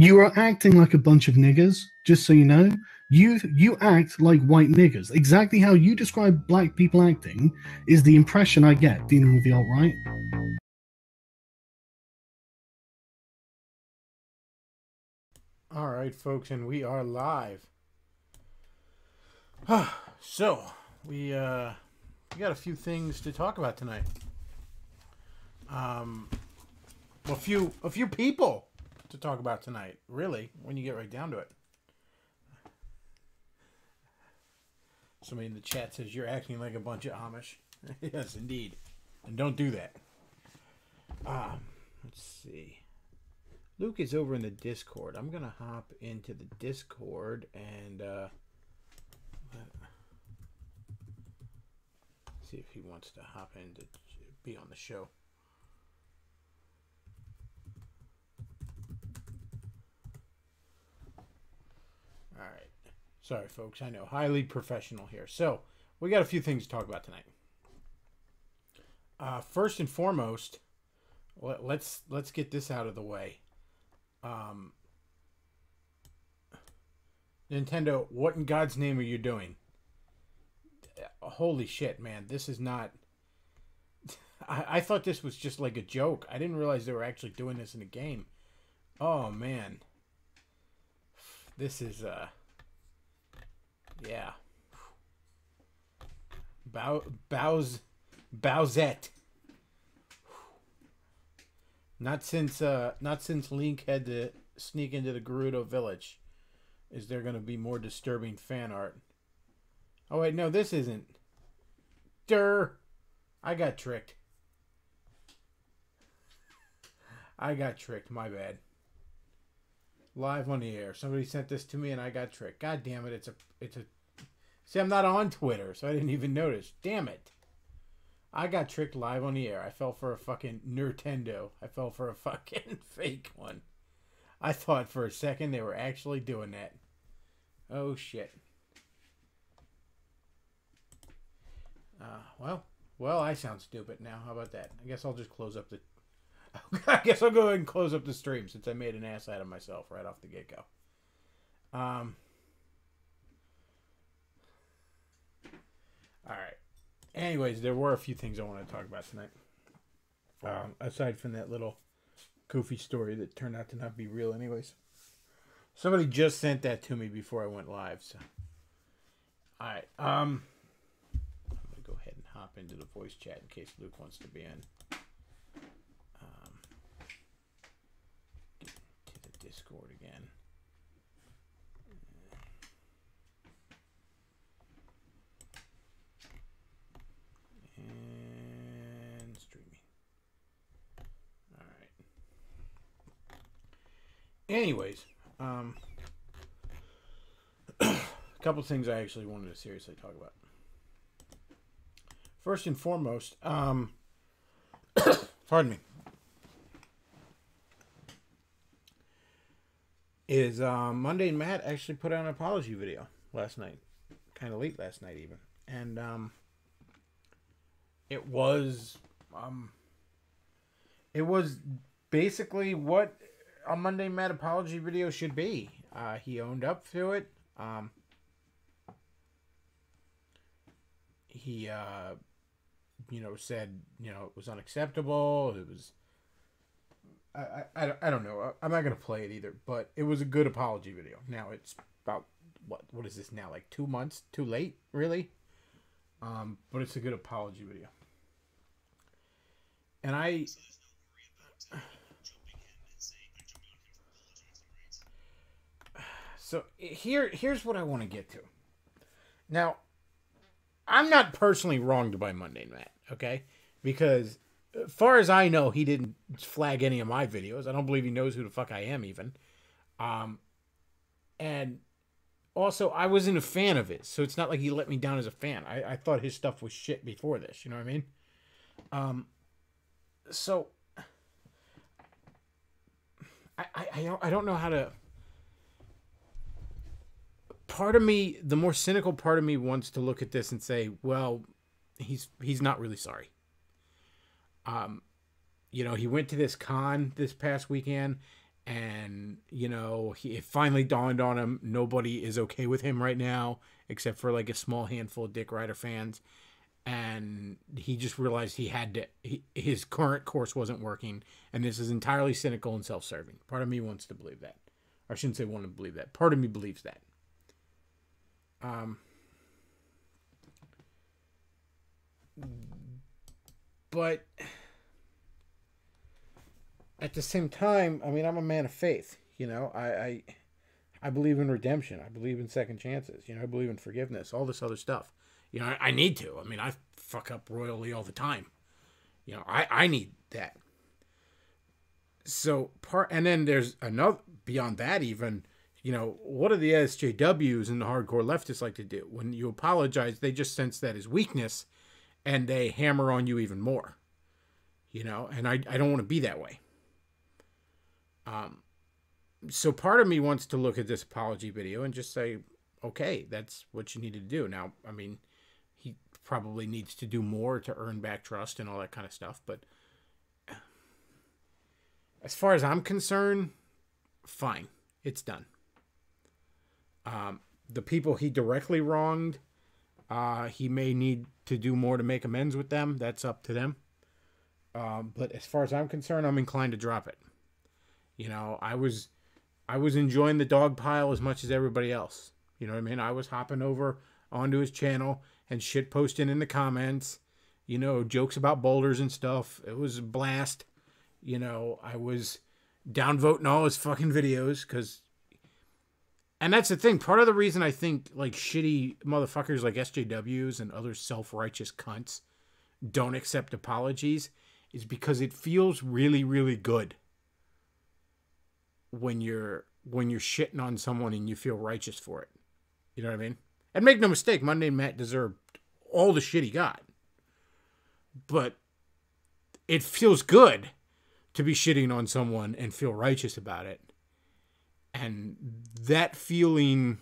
You are acting like a bunch of niggers, just so you know. You act like white niggers. Exactly how you describe black people acting is the impression I get dealing with the alt-right. All right, folks, and we are live. So, we got a few things to talk about tonight. A few people to talk about tonight, really, when you get right down to it. Somebody in the chat says you're acting like a bunch of Amish. Yes, indeed. And don't do that. Let's see. Luke is over in the Discord. I'm going to hop into the Discord and see if he wants to hop in to be on the show. All right. Sorry, folks. I know. Highly professional here. So, we got a few things to talk about tonight. First and foremost, let's get this out of the way. Nintendo, what in God's name are you doing? Holy shit, man. This is not... I thought this was just like a joke. I didn't realize they were actually doing this in a game. Oh, man. This is, yeah. Bowsette. Not since Link had to sneak into the Gerudo village is there going to be more disturbing fan art. Oh wait, no, this isn't. Durr. I got tricked. My bad. Live on the air. Somebody sent this to me and I got tricked. God damn it, it's a See, I'm not on Twitter, so I didn't even notice. Damn it. I got tricked live on the air. I fell for a fucking Nintendo. I fell for a fucking fake one. I thought for a second they were actually doing that. Oh, shit. Well, I sound stupid now. How about that? I guess I'll just close up the... I guess I'll go ahead and close up the stream since I made an ass out of myself right off the get-go. All right. Anyways, there were a few things I want to talk about tonight. Aside from that little goofy story that turned out to not be real anyways. Somebody just sent that to me before I went live. So, alright. I'm going to go ahead and hop into the voice chat in case Luke wants to be in. Get to the Discord again. And streaming. Alright. Anyways, a couple things I actually wanted to seriously talk about. First and foremost, pardon me, is Monday and Matt actually put out an apology video last night. Kind of late last night even. And it was basically what a Monday Matt apology video should be. He owned up to it. He said, it was unacceptable. It was, I don't know. I'm not going to play it either, but it was a good apology video. Now it's about, what is this now? Like 2 months too late, really? But it's a good apology video. And so here's what I want to get to. Now, I'm not personally wronged by Monday Matt, okay? Because as far as I know, he didn't flag any of my videos. I don't believe he knows who the fuck I am even. And also, I wasn't a fan of it, so it's not like he let me down as a fan. I thought his stuff was shit before this, you know what I mean? So, I don't know how to... Part of me, the more cynical part of me wants to look at this and say, well, he's not really sorry. He went to this con this past weekend And, you know, it finally dawned on him nobody is okay with him right now, except for like a small handful of Dick Ryder fans. And he just realized his current course wasn't working. And this is entirely cynical and self-serving. Part of me wants to believe that. Or I shouldn't say want to believe that. Part of me believes that. But at the same time, I mean, I'm a man of faith. You know, I believe in redemption. I believe in second chances. You know, I believe in forgiveness. All this other stuff. You know, I need to. I mean, I fuck up royally all the time. You know, I need that. So and then there's another beyond that even. You know, what do the SJWs and the hardcore leftists like to do? When you apologize, they just sense that as weakness, and they hammer on you even more. You know, and I don't want to be that way. So part of me wants to look at this apology video and just say, okay, that's what you need to do. Now, I mean, he probably needs to do more to earn back trust and all that kind of stuff. But as far as I'm concerned, fine. It's done. The people he directly wronged, he may need to do more to make amends with them. That's up to them. But as far as I'm concerned, I'm inclined to drop it. You know, I was enjoying the dog pile as much as everybody else. You know what I mean? I was hopping over onto his channel and shit posting in the comments, you know, jokes about boulders and stuff. It was a blast. You know, I was downvoting all his fucking videos and that's the thing. Part of the reason I think like shitty motherfuckers like SJWs and other self-righteous cunts don't accept apologies is because it feels really, really good when you're shitting on someone and you feel righteous for it. You know what I mean? And make no mistake, Monday Matt deserved all the shit he got. But it feels good to be shitting on someone and feel righteous about it. And that feeling,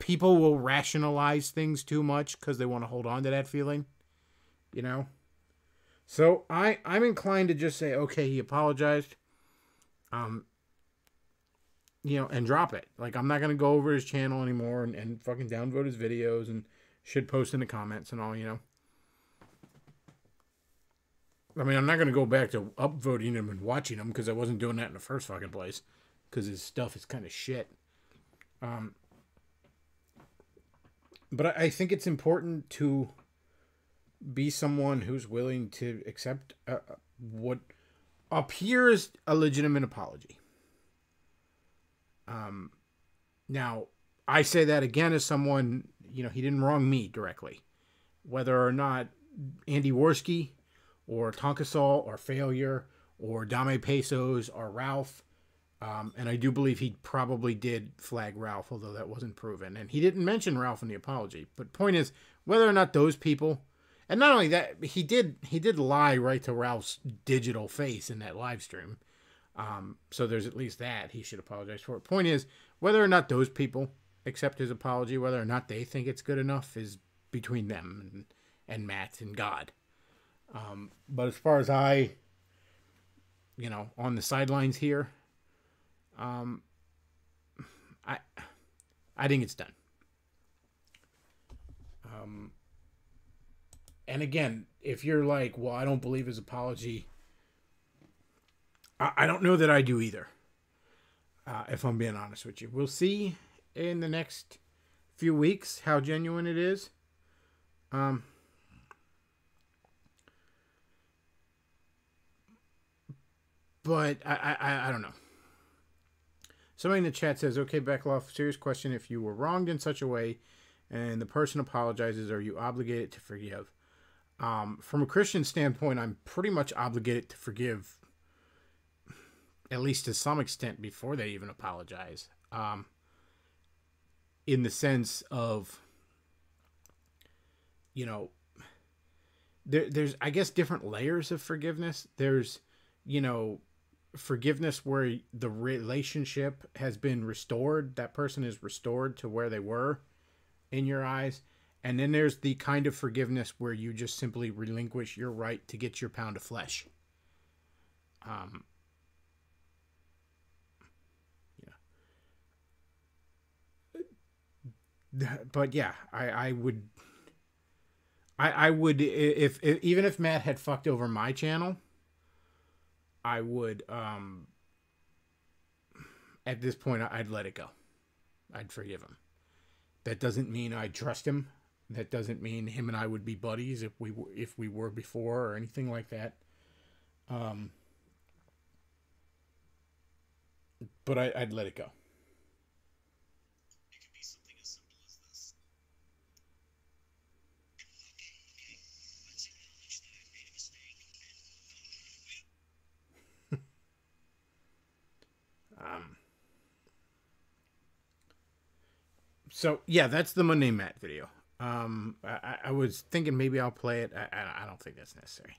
people will rationalize things too much because they want to hold on to that feeling, you know? So I'm inclined to just say, okay, he apologized, you know, and drop it. Like, I'm not going to go over his channel anymore and fucking downvote his videos and shit post in the comments and all, you know? I mean, I'm not going to go back to upvoting him and watching him because I wasn't doing that in the first fucking place because his stuff is kind of shit. But I think it's important to be someone who's willing to accept what appears a legitimate apology. Now, I say that again as someone, you know, he didn't wrong me directly. Whether or not Andy Worski or Tonkasol or Failure or Dame Pesos or Ralph, and I do believe he probably did flag Ralph, although that wasn't proven. And he didn't mention Ralph in the apology. But point is, whether or not those people, and not only that, he did lie right to Ralph's digital face in that live stream. So there's at least that he should apologize for. Point is, whether or not those people accept his apology, whether or not they think it's good enough, is between them and Matt and God. But as far as I, you know, on the sidelines here, I think it's done. And again, if you're like, well, I don't believe his apology, I don't know that I do either. If I'm being honest with you, we'll see in the next few weeks how genuine it is. But I don't know. Somebody in the chat says, okay, Bechtloff, serious question. If you were wronged in such a way and the person apologizes, are you obligated to forgive? From a Christian standpoint, I'm pretty much obligated to forgive, at least to some extent, before they even apologize. In the sense of, you know, there's, I guess, different layers of forgiveness. There's, you know, forgiveness where the relationship has been restored. That person is restored to where they were in your eyes. And then there's the kind of forgiveness where you just simply relinquish your right to get your pound of flesh. Um, but yeah, I would. I would if even if Matt had fucked over my channel, I would at this point I'd let it go. I'd forgive him. That doesn't mean I trust him. That doesn't mean him and I would be buddies if we were before or anything like that. But I'd let it go. It could be something as simple as this. Okay, let's acknowledge that I made a mistake and So yeah, that's the Monday Matt video. I was thinking maybe I'll play it. I don't think that's necessary.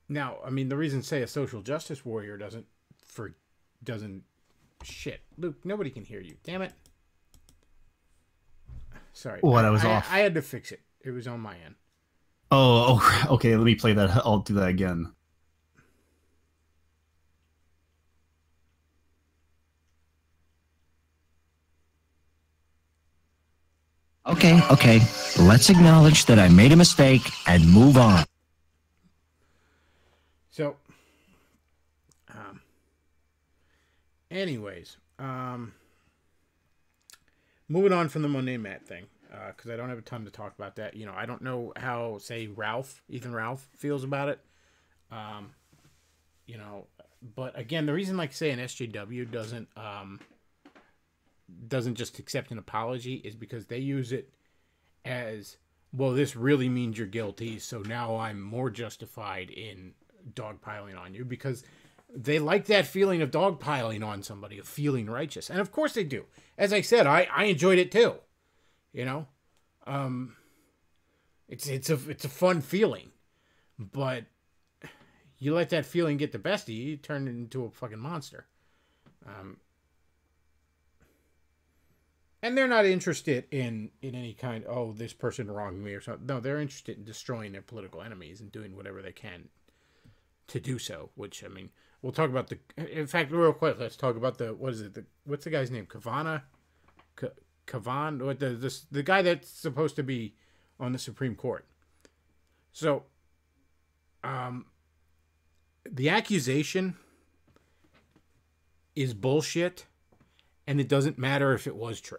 Now, I mean, the reason say a social justice warrior doesn't shit. Luke, nobody can hear you. Damn it. Sorry. What? I was off. I had to fix it. It was on my end. Oh, okay. Let me play that. I'll do that again. Okay. Let's acknowledge that I made a mistake and move on. So, anyways, moving on from the Monday Matt thing, because I don't have a ton to talk about that. You know, I don't know how, say, Ethan Ralph feels about it. You know, but again, the reason, like, say, an SJW doesn't just accept an apology is because they use it as, well, this really means you're guilty, so now I'm more justified in dogpiling on you, because they like that feeling of dogpiling on somebody, of feeling righteous. And of course they do. As I said, I enjoyed it too. You know? It's a fun feeling. But you let that feeling get the best of you, you turn it into a fucking monster. And they're not interested in any kind, oh, this person wronged me or something. No, they're interested in destroying their political enemies and doing whatever they can to do so, which, I mean, we'll talk about in fact, real quick, let's talk about what's the guy's name? Kavan? The guy that's supposed to be on the Supreme Court. So, the accusation is bullshit, and it doesn't matter if it was true.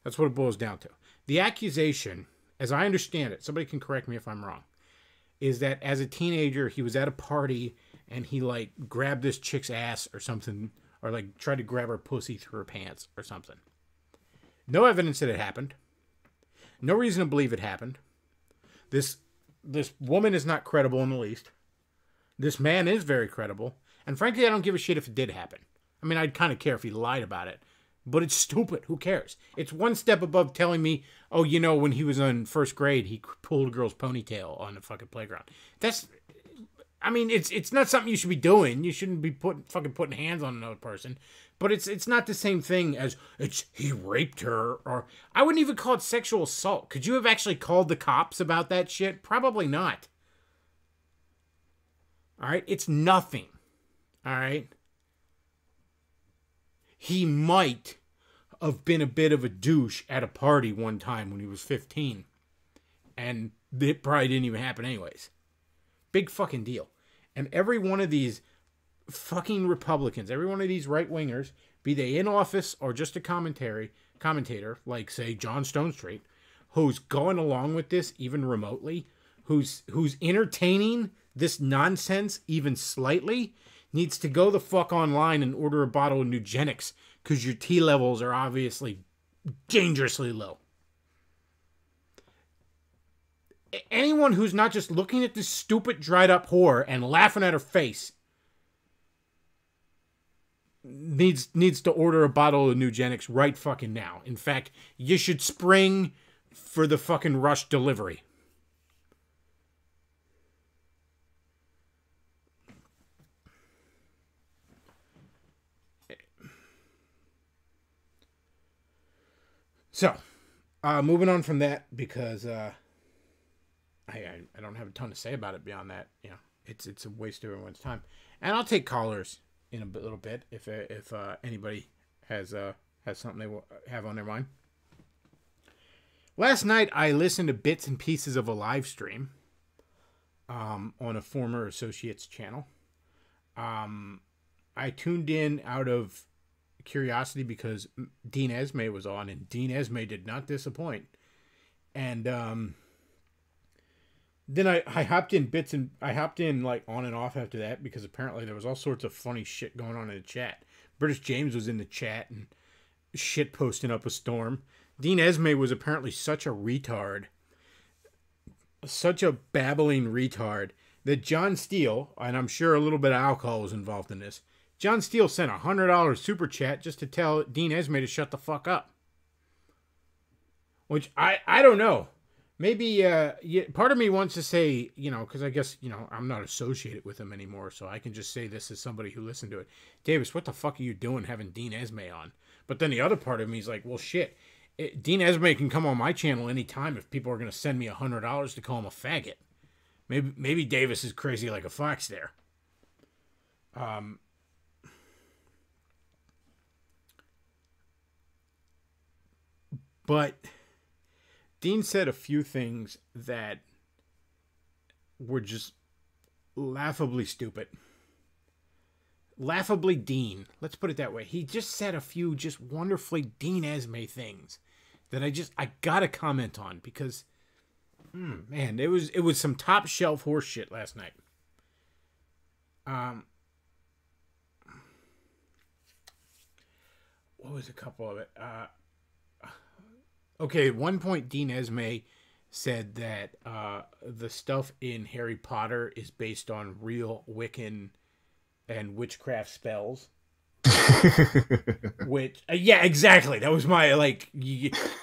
That's what it boils down to. The accusation, as I understand it, somebody can correct me if I'm wrong, is that as a teenager, he was at a party and he, like, grabbed this chick's ass or something, or, like, tried to grab her pussy through her pants or something. No evidence that it happened. No reason to believe it happened. This woman is not credible in the least. This man is very credible. And frankly, I don't give a shit if it did happen. I mean, I'd kind of care if he lied about it. But it's stupid. Who cares? It's one step above telling me, oh, you know, when he was in first grade, he pulled a girl's ponytail on the fucking playground. I mean, it's not something you should be doing. You shouldn't be putting hands on another person. But it's not the same thing as he raped her, or I wouldn't even call it sexual assault. Could you have actually called the cops about that shit? Probably not. All right? It's nothing. All right? He might have been a bit of a douche at a party one time when he was 15. And it probably didn't even happen anyways. Big fucking deal. And every one of these fucking Republicans, every one of these right-wingers, be they in office or just a commentator, like, say, John Stonestreet, who's going along with this even remotely, who's entertaining this nonsense even slightly, needs to go the fuck online and order a bottle of Nugenics, because your T levels are obviously dangerously low. Anyone who's not just looking at this stupid dried up whore and laughing at her face needs to order a bottle of Nugenics right fucking now. In fact, you should spring for the fucking rush delivery. So, moving on from that, because I don't have a ton to say about it beyond that. You know, it's a waste of everyone's time. And I'll take callers in a little bit if anybody has something they have on their mind. Last night I listened to bits and pieces of a live stream on a former associate's channel. I tuned in out of curiosity because Dean Esme was on, and Dean Esme did not disappoint. And then I hopped in like on and off after that because apparently there was all sorts of funny shit going on in the chat. British James was in the chat and shit posting up a storm. Dean Esme was apparently such a retard, such a babbling retard, that John Steele, and I'm sure a little bit of alcohol was involved in this, John Steele sent a $100 super chat just to tell Dean Esme to shut the fuck up. Which, I don't know. Maybe, part of me wants to say, you know, because I guess, you know, I'm not associated with him anymore, so I can just say this as somebody who listened to it. Davis, what the fuck are you doing having Dean Esme on? But then the other part of me is like, well, shit. Dean Esme can come on my channel anytime if people are going to send me $100 to call him a faggot. Maybe Davis is crazy like a fox there. But Dean said a few things that were just laughably stupid. Laughably Dean. Let's put it that way. He just said a few just wonderfully Dean Esme things that I gotta comment on because, man, it was some top shelf horse shit last night. What was a couple of it? Okay, at one point Dean Esme said that the stuff in Harry Potter is based on real Wiccan and witchcraft spells. Which, yeah, exactly. That was my, like,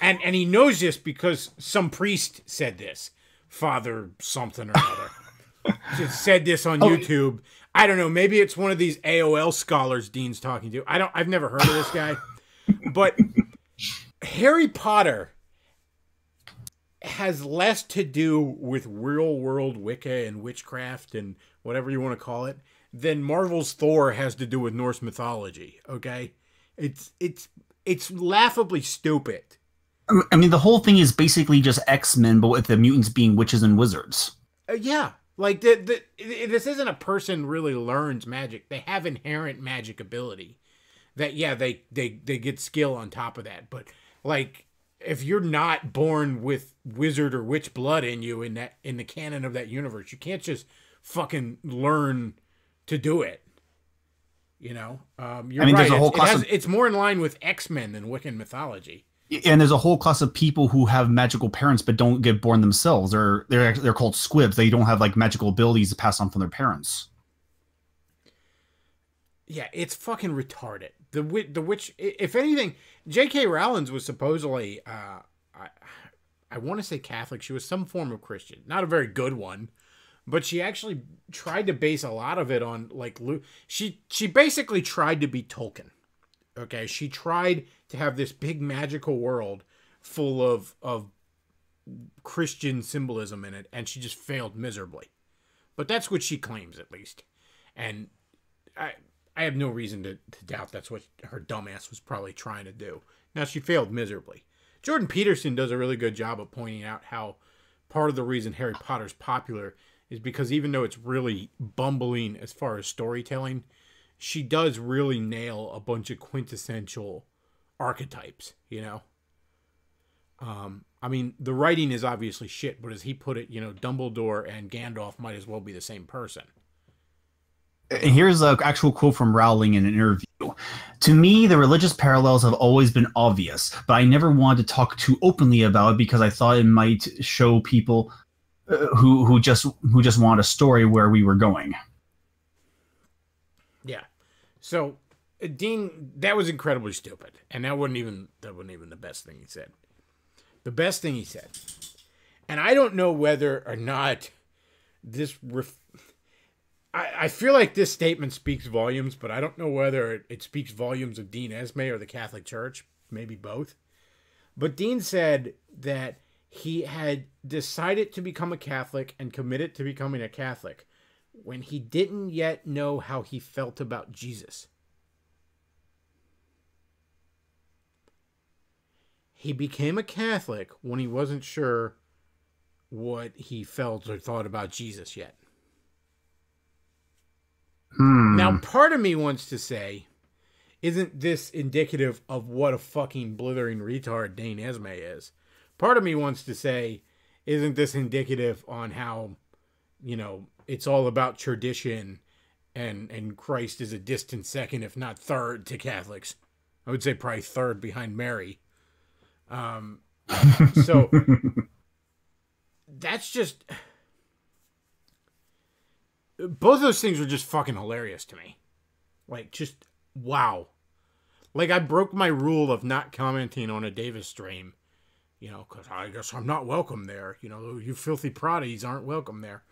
and he knows this because some priest said this. Father something or other. Just said this on YouTube. I don't know. Maybe it's one of these AOL scholars Dean's talking to. I've never heard of this guy. But Harry Potter has less to do with real world Wicca and witchcraft and whatever you want to call it than Marvel's Thor has to do with Norse mythology. Okay, it's laughably stupid. I mean, the whole thing is basically just X-Men, but with the mutants being witches and wizards. Yeah, like this isn't a person really learns magic. They have inherent magic ability. That they get skill on top of that. But like, if you're not born with wizard or witch blood in you in the canon of that universe, you can't just fucking learn to do it. You know, you're right. There's a whole class it's more in line with X-Men than Wiccan mythology. And there's a whole class of people who have magical parents but don't get born themselves. They're called squibs. They don't have like magical abilities to pass on from their parents. Yeah, it's fucking retarded. The witch. If anything, J.K. Rowling was supposedly, I want to say Catholic. She was some form of Christian, not a very good one, but she actually tried to base a lot of it on like she basically tried to be Tolkien. Okay, she tried to have this big magical world full of Christian symbolism in it, and she just failed miserably. But that's what she claims, at least. And I have no reason to doubt that's what her dumbass was probably trying to do. Now, she failed miserably. Jordan Peterson does a really good job of pointing out how part of the reason Harry Potter's popular is because even though it's really bumbling as far as storytelling, she does really nail a bunch of quintessential archetypes, you know? I mean, the writing is obviously shit, but as he put it, you know, Dumbledore and Gandalf might as well be the same person. And here's an actual quote from Rowling in an interview. To me, the religious parallels have always been obvious, but I never wanted to talk too openly about it because I thought it might show people who just want a story where we were going. Yeah. So, Dean, that was incredibly stupid, and that wasn't even the best thing he said. The best thing he said, and I don't know whether or not this. I feel like this statement speaks volumes, but I don't know whether it speaks volumes of Dean Esme or the Catholic Church. Maybe both. But Dean said that he had decided to become a Catholic and committed to becoming a Catholic when he didn't yet know how he felt about Jesus. He became a Catholic when he wasn't sure what he felt or thought about Jesus yet. Now, part of me wants to say, isn't this indicative of what a fucking blithering retard Dane Esme is? Part of me wants to say, isn't this indicative on how, you know, it's all about tradition and Christ is a distant second, if not third, to Catholics? I would say probably third behind Mary. So that's just, both of those things were just fucking hilarious to me. Like, just wow. Like, I broke my rule of not commenting on a Davis stream, you know, because I guess I'm not welcome there. You know, you filthy proddies aren't welcome there.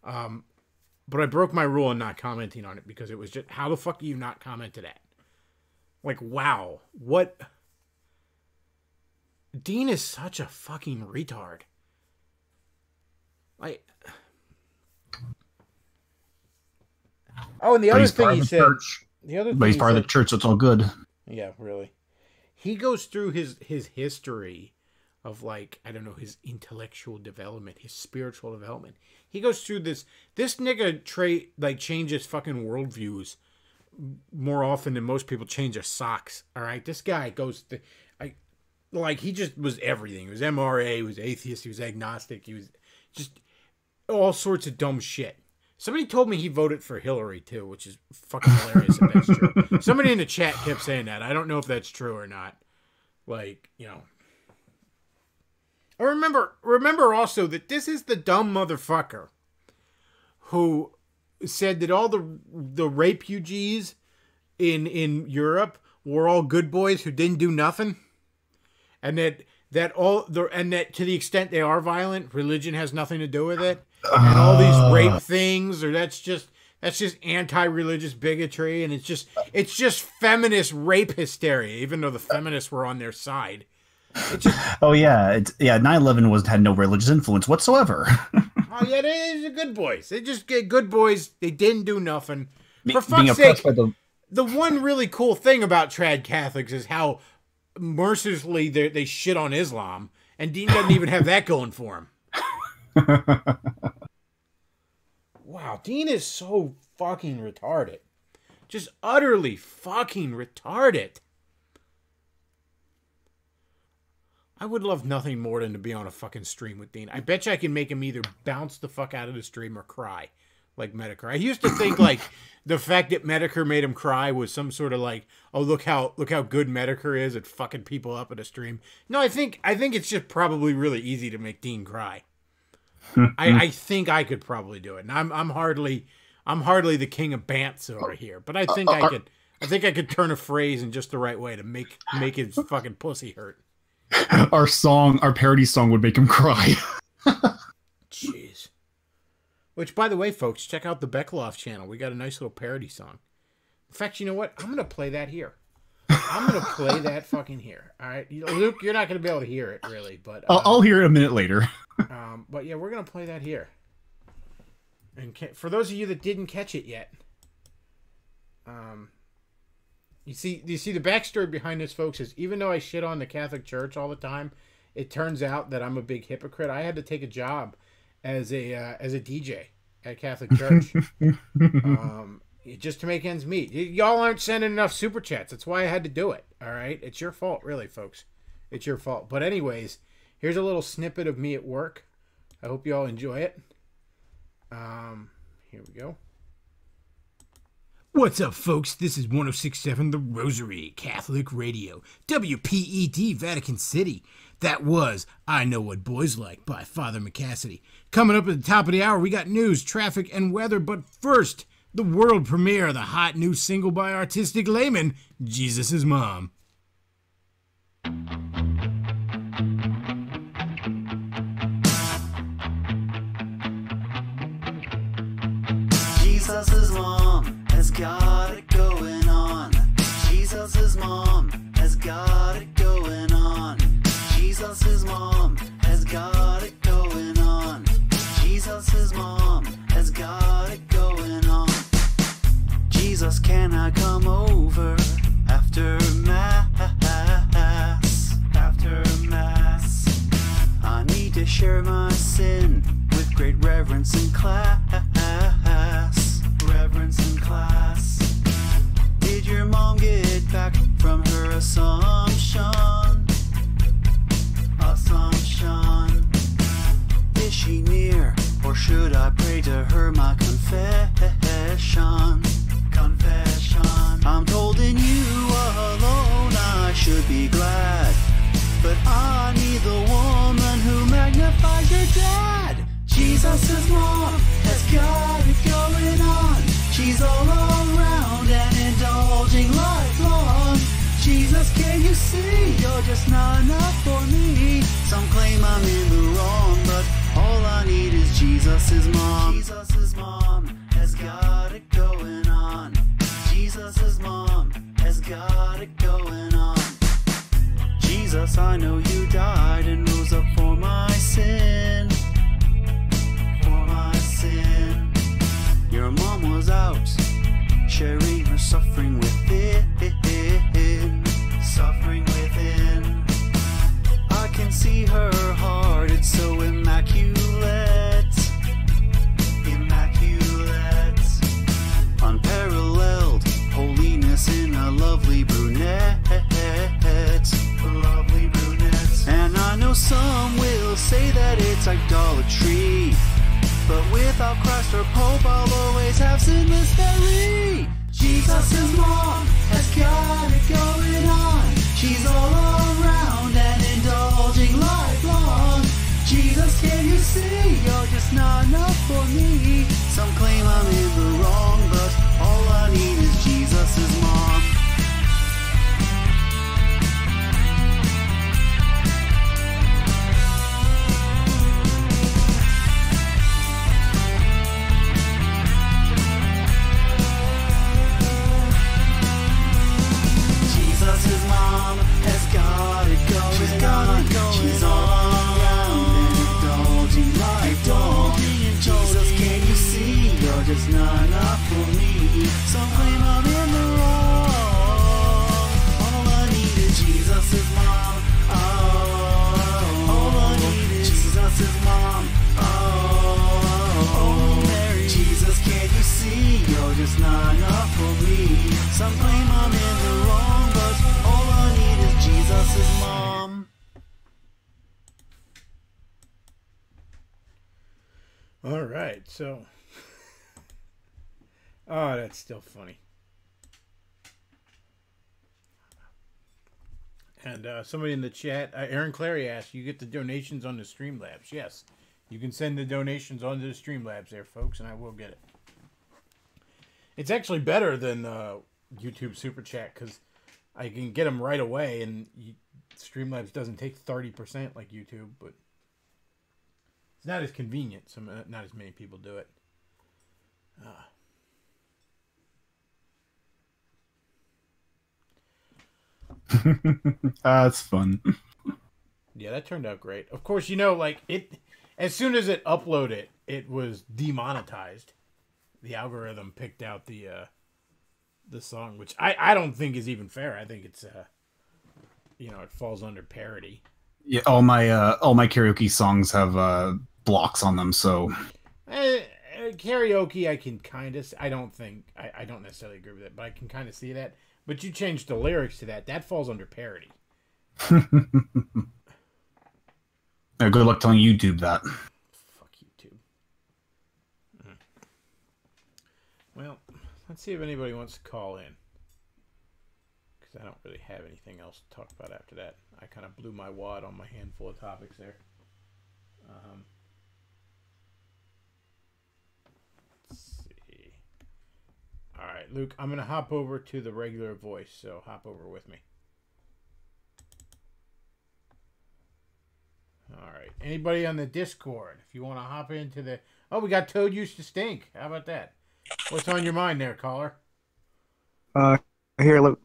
But I broke my rule in not commenting on it because it was just, how the fuck do you not comment to that? Like, wow. What? Dean is such a fucking retard. Like, oh, and the other thing he said, but he's part of the church, so it's all good. Yeah, really. He goes through his history of, like, I don't know, his intellectual development, his spiritual development. He goes through this nigga changes fucking worldviews more often than most people change their socks. All right, this guy goes he just was everything. He was MRA, he was atheist, he was agnostic, he was just all sorts of dumb shit. Somebody told me he voted for Hillary, too, which is fucking hilarious if that's true. Somebody in the chat kept saying that. I don't know if that's true or not. Like, you know. I remember also that this is the dumb motherfucker who said that all the refugees in Europe were all good boys who didn't do nothing. And that to the extent they are violent, religion has nothing to do with it. And all these rape things, or that's just anti-religious bigotry, and it's just feminist rape hysteria, even though the feminists were on their side. It's just, 9/11 had no religious influence whatsoever. Oh yeah, they're good boys. They just get good boys. They didn't do nothing. For being fuck's sake, the one really cool thing about trad Catholics is how mercilessly they shit on Islam, and Dean doesn't even have that going for him. Wow, Dean is so fucking retarded. Just utterly fucking retarded. I would love nothing more than to be on a fucking stream with Dean. I bet you I can make him either bounce the fuck out of the stream or cry like Medicare. I used to think like the fact that Medicare made him cry was some sort of like, oh, look how good Medicare is at fucking people up at a stream. No, I think it's just probably really easy to make Dean cry. I think I could probably do it. And I'm hardly the king of bants over here, but I think I could turn a phrase in just the right way to make his fucking pussy hurt. Our parody song would make him cry. Jeez. Which, by the way, folks, check out the Bechtloff channel. We got a nice little parody song. In fact, you know what? I'm going to play that here. I'm going to play that fucking here. All right? Luke, you're not going to be able to hear it, really. But I'll hear it a minute later. But, yeah, we're going to play that here. And for those of you that didn't catch it yet, you see the backstory behind this, folks, is even though I shit on the Catholic Church all the time, it turns out that I'm a big hypocrite. I had to take a job as a DJ at a Catholic church, just to make ends meet. Y'all aren't sending enough super chats. That's why I had to do it. All right, it's your fault, really, folks. It's your fault. But anyways, here's a little snippet of me at work. I hope you all enjoy it. Here we go. What's up, folks? This is 106.7 The Rosary, Catholic Radio, WPED, Vatican City. That was I Know What Boys Like by Father McCassidy. Coming up at the top of the hour, we got news, traffic, and weather. But first, the world premiere of the hot new single by Artistic Layman, Jesus' Mom. Jesus' mom has got it going on. Jesus' mom has got it going on. Jesus' mom has got share my sin with great reverence in class. Reverence in class. Did your mom get back from her assumption? Assumption. Is she near, or should I pray to her my confession? Confession. I'm told in you alone I should be glad, but I need the woman who magnifies your dad. Jesus' mom has got it going on. She's all around and indulging lifelong. Jesus, can you see you're just not enough for me? Some claim I'm in the wrong, but all I need is Jesus' mom. Jesus' mom has got it going on. Jesus' mom has got it going on. Jesus, I know you died and rose up for my sin. For my sin. Your mom was out, sharing her suffering within. Suffering within. I can see her heart, it's so immaculate. Immaculate. Unparalleled holiness in a lovely brunette. Lovely brunette. And I know some will say that it's idolatry, but without Christ or Pope, I'll always have sinless Mary. Jesus' mom has got it going on. She's all around and indulging lifelong. Jesus, can you see you're just not enough for me? Some claim I'm in the wrong, but all I need is Jesus' mom. Jesus' mom has got it going. She's all around and indulging life. Jesus, can you see you're just not enough for me? Some claim I'm in the wrong. All I need is Jesus' mom. Oh, all I need is Jesus' mom. Oh, Mary. Jesus, can you see you're just not enough for me? Some claim I'm in the wrong, but all I need is Jesus' mom. All right, so. Oh, that's still funny. And somebody in the chat, Aaron Clary asked, you get the donations on the Streamlabs. Yes, you can send the donations onto the Streamlabs there, folks, and I will get it. It's actually better than YouTube Super Chat because I can get them right away, and Streamlabs doesn't take 30% like YouTube, but it's not as convenient, so not as many people do it. That's fun. Yeah, that turned out great. Of course, like as soon as it uploaded, it was demonetized. The algorithm picked out the song, which I don't think is even fair. I think it's it falls under parody. Yeah, all my karaoke songs have blocks on them, so karaoke I can kind of I don't necessarily agree with it, but I can kind of see that. But you changed the lyrics to that falls under parody. Yeah, good luck telling YouTube that. Fuck YouTube. Well, let's see if anybody wants to call in, because I don't really have anything else to talk about after that. I kind of blew my wad on my handful of topics there. Let's see. All right, Luke, I'm going to hop over to the regular voice, so hop over with me. All right. Anybody on the Discord, if you want to hop into the... Oh, we got Toad Used to Stink. How about that? What's on your mind there, caller? Here, look.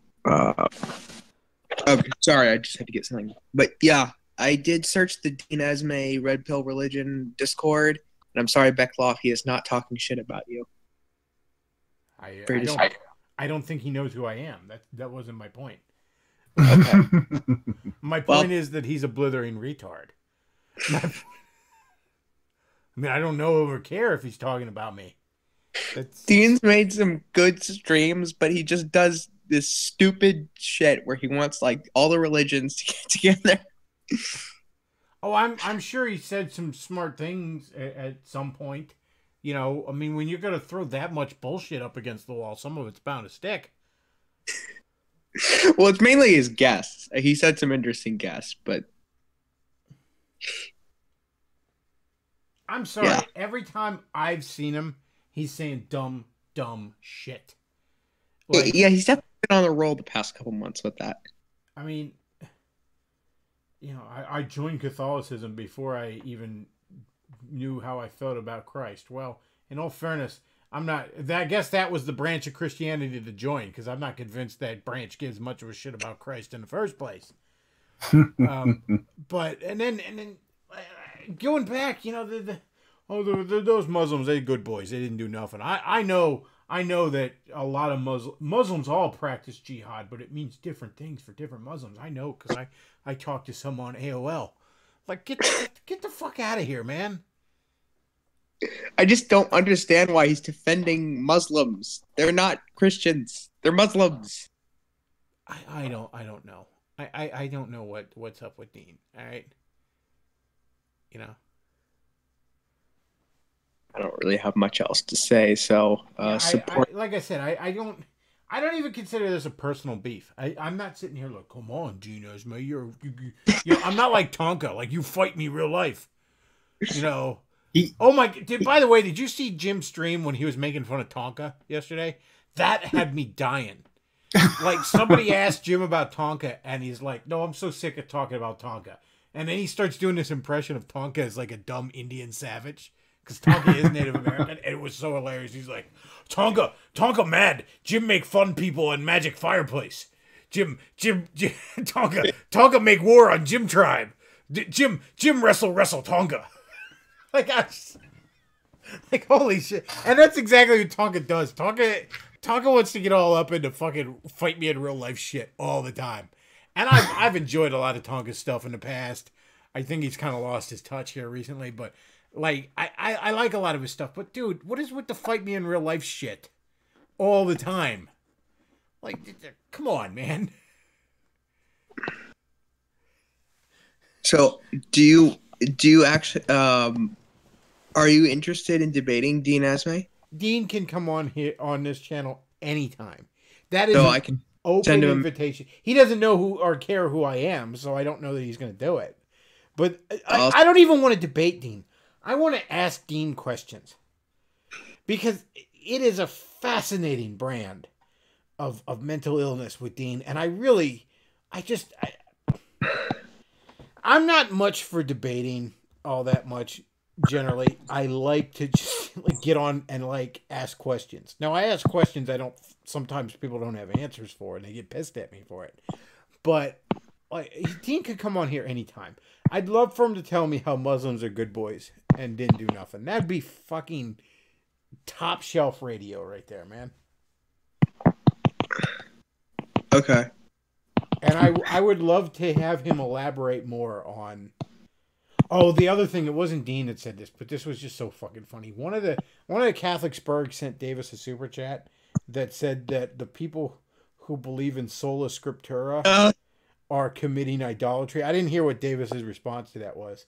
Sorry, I just had to get something. But yeah, I did search the Dean Esme Red Pill Religion Discord, and I'm sorry, Bechtloff, he is not talking shit about you. I don't think he knows who I am. That wasn't my point. Okay. My point is that he's a blithering retard. I mean, I don't know or care if he's talking about me. Dean's made some good streams, but he just does this stupid shit where he wants like all the religions to get together. Oh, I'm sure he said some smart things at some point. You know, I mean, when you're gonna throw that much bullshit up against the wall, some of it's bound to stick. Well, it's mainly his guests. He said some interesting guests, but I'm sorry. Yeah. Every time I've seen him, he's saying dumb shit. yeah, he's definitely been on a roll the past couple months with that. I mean, you know, I joined Catholicism before I even knew how I felt about Christ. Well, in all fairness, I'm not. I guess that was the branch of Christianity to join, because I'm not convinced that branch gives much of a shit about Christ in the first place. But and then going back, you know, those Muslims, they good boys. They didn't do nothing. I know that a lot of Muslims all practice jihad, but it means different things for different Muslims. I know, because I talked to some on AOL. Like, get the fuck out of here, man. I just don't understand why he's defending Muslims. They're not Christians. They're Muslims. I don't know. I don't know what's up with Dean. All right. You know. I don't really have much else to say. So support. Like I said, I don't even consider this a personal beef. I'm not sitting here like, come on, Dean Esme, I'm not like Tonka. Like, you fight me real life. You know. By the way, did you see Jim's stream when he was making fun of Tonka yesterday? That had me dying. Like, somebody asked Jim about Tonka, and he's like, no, I'm so sick of talking about Tonka. And then he starts doing this impression of Tonka as like a dumb Indian savage, because Tonka is Native American, and it was so hilarious. He's like, Tonka mad. Jim make fun people in Magic Fireplace. Jim, Tonka make war on Jim tribe. Jim wrestle Tonka. Like, holy shit. And that's exactly what Tonka does. Tonka wants to get all up into fucking fight me in real life shit all the time. And I've enjoyed a lot of Tonka's stuff in the past. I think he's kind of lost his touch here recently, but like, I like a lot of his stuff. But dude, what is with the fight me in real life shit all the time? Like, come on, man. So, do you actually are you interested in debating Dean Esme? Dean can come on here on this channel anytime. That is I can open send him invitation. He doesn't know who or care who I am, so I don't know that he's going to do it. But I don't even want to debate Dean. I want to ask Dean questions, because it is a fascinating brand of mental illness with Dean, and I'm not much for debating all that much. Generally, I like to just like get on and like ask questions. Now, I ask questions sometimes people don't have answers for, and they get pissed at me for it. But like, Dean could come on here anytime. I'd love for him to tell me how Muslims are good boys and didn't do nothing. That'd be fucking top shelf radio right there, man. Okay. And I would love to have him elaborate more on. Oh, the other thing, it wasn't Dean that said this, but this was just so fucking funny. One of the Catholicsburg sent Davis a super chat that said that the people who believe in sola scriptura are committing idolatry. I didn't hear what Davis's response to that was.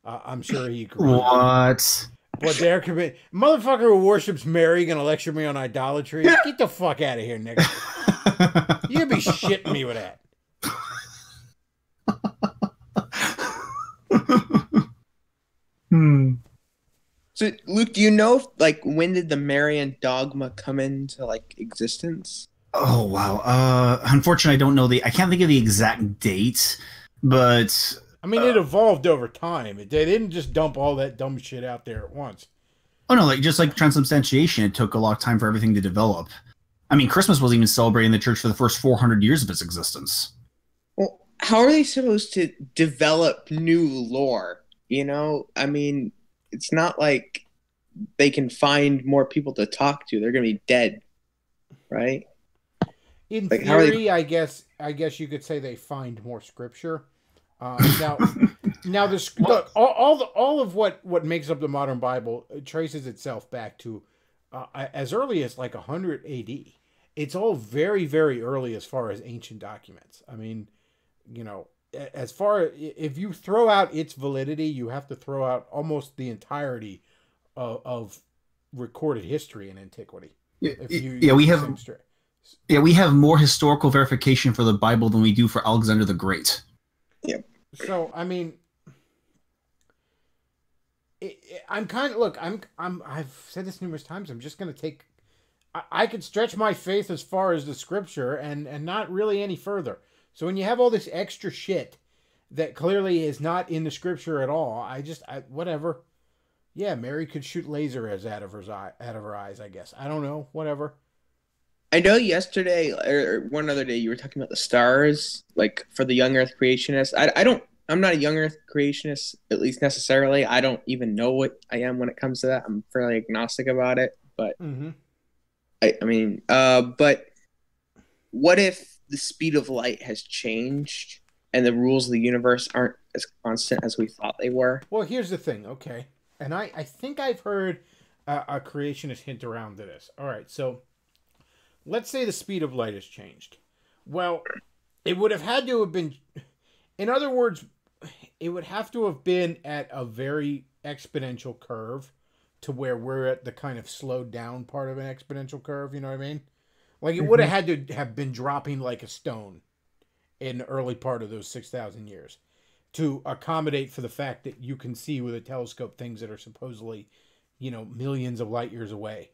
I'm sure he agreed. What? But they're committing. Motherfucker who worships Mary gonna lecture me on idolatry? Get the fuck out of here, nigga. You be shitting me with that. So, Luke, do you know, like, when did the Marian dogma come into, like, existence? Oh, wow. Unfortunately, I don't know I can't think of the exact date, but... I mean, it evolved over time. They didn't just dump all that dumb shit out there at once. Oh, no, just like transubstantiation, it took a lot of time for everything to develop. I mean, Christmas wasn't even celebrated in the church for the first 400 years of its existence. Well, how are they supposed to develop new lore? You know, I mean, it's not like they can find more people to talk to. They're going to be dead, right? In Like, theory, I guess you could say they find more scripture. Now, Now, look, all of what makes up the modern Bible traces itself back to as early as like 100 AD. It's all very, very early as far as ancient documents. I mean, you know, as far if you throw out its validity, you have to throw out almost the entirety of recorded history in antiquity. We have more historical verification for the Bible than we do for Alexander the Great. Yep. So I mean, I've said this numerous times. I'm just going to take. I could stretch my faith as far as the scripture and not really any further. So when you have all this extra shit that clearly is not in the scripture at all, whatever. Yeah, Mary could shoot lasers out of her eyes, I guess. I don't know, whatever. I know yesterday or one other day you were talking about the stars, like for the young Earth creationists. I'm not a young Earth creationist, at least necessarily. I don't even know what I am when it comes to that. I'm fairly agnostic about it, but but what if the speed of light has changed and the rules of the universe aren't as constant as we thought they were? Well, here's the thing, okay? And I think I've heard a creationist hint around to this. All right, so let's say the speed of light has changed. Well, it would have had to have been, in other words, it would have to have been at a very exponential curve to where we're at the kind of slowed down part of an exponential curve, you know what I mean? Like it would have had to have been dropping like a stone in the early part of those 6,000 years to accommodate for the fact that you can see with a telescope things that are supposedly, you know, millions of light years away.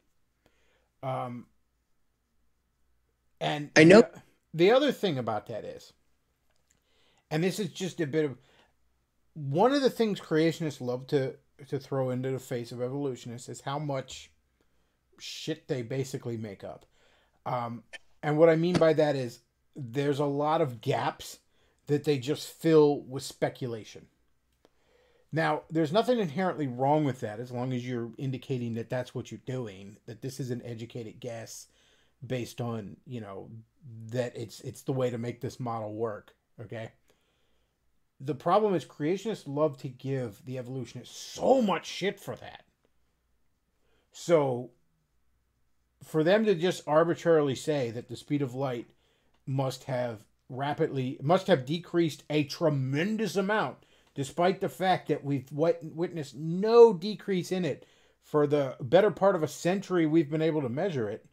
And I know the other thing about that is, and this is just a bit of one of the things creationists love to throw into the face of evolutionists is how much shit they basically make up. And what I mean by that is there's a lot of gaps that they just fill with speculation. Now, there's nothing inherently wrong with that as long as you're indicating that that's what you're doing, that this is an educated guess based on, you know, that it's the way to make this model work, okay? The problem is creationists love to give the evolutionists so much shit for that. So for them to just arbitrarily say that the speed of light must have decreased a tremendous amount, despite the fact that we've witnessed no decrease in it for the better part of a century we've been able to measure it.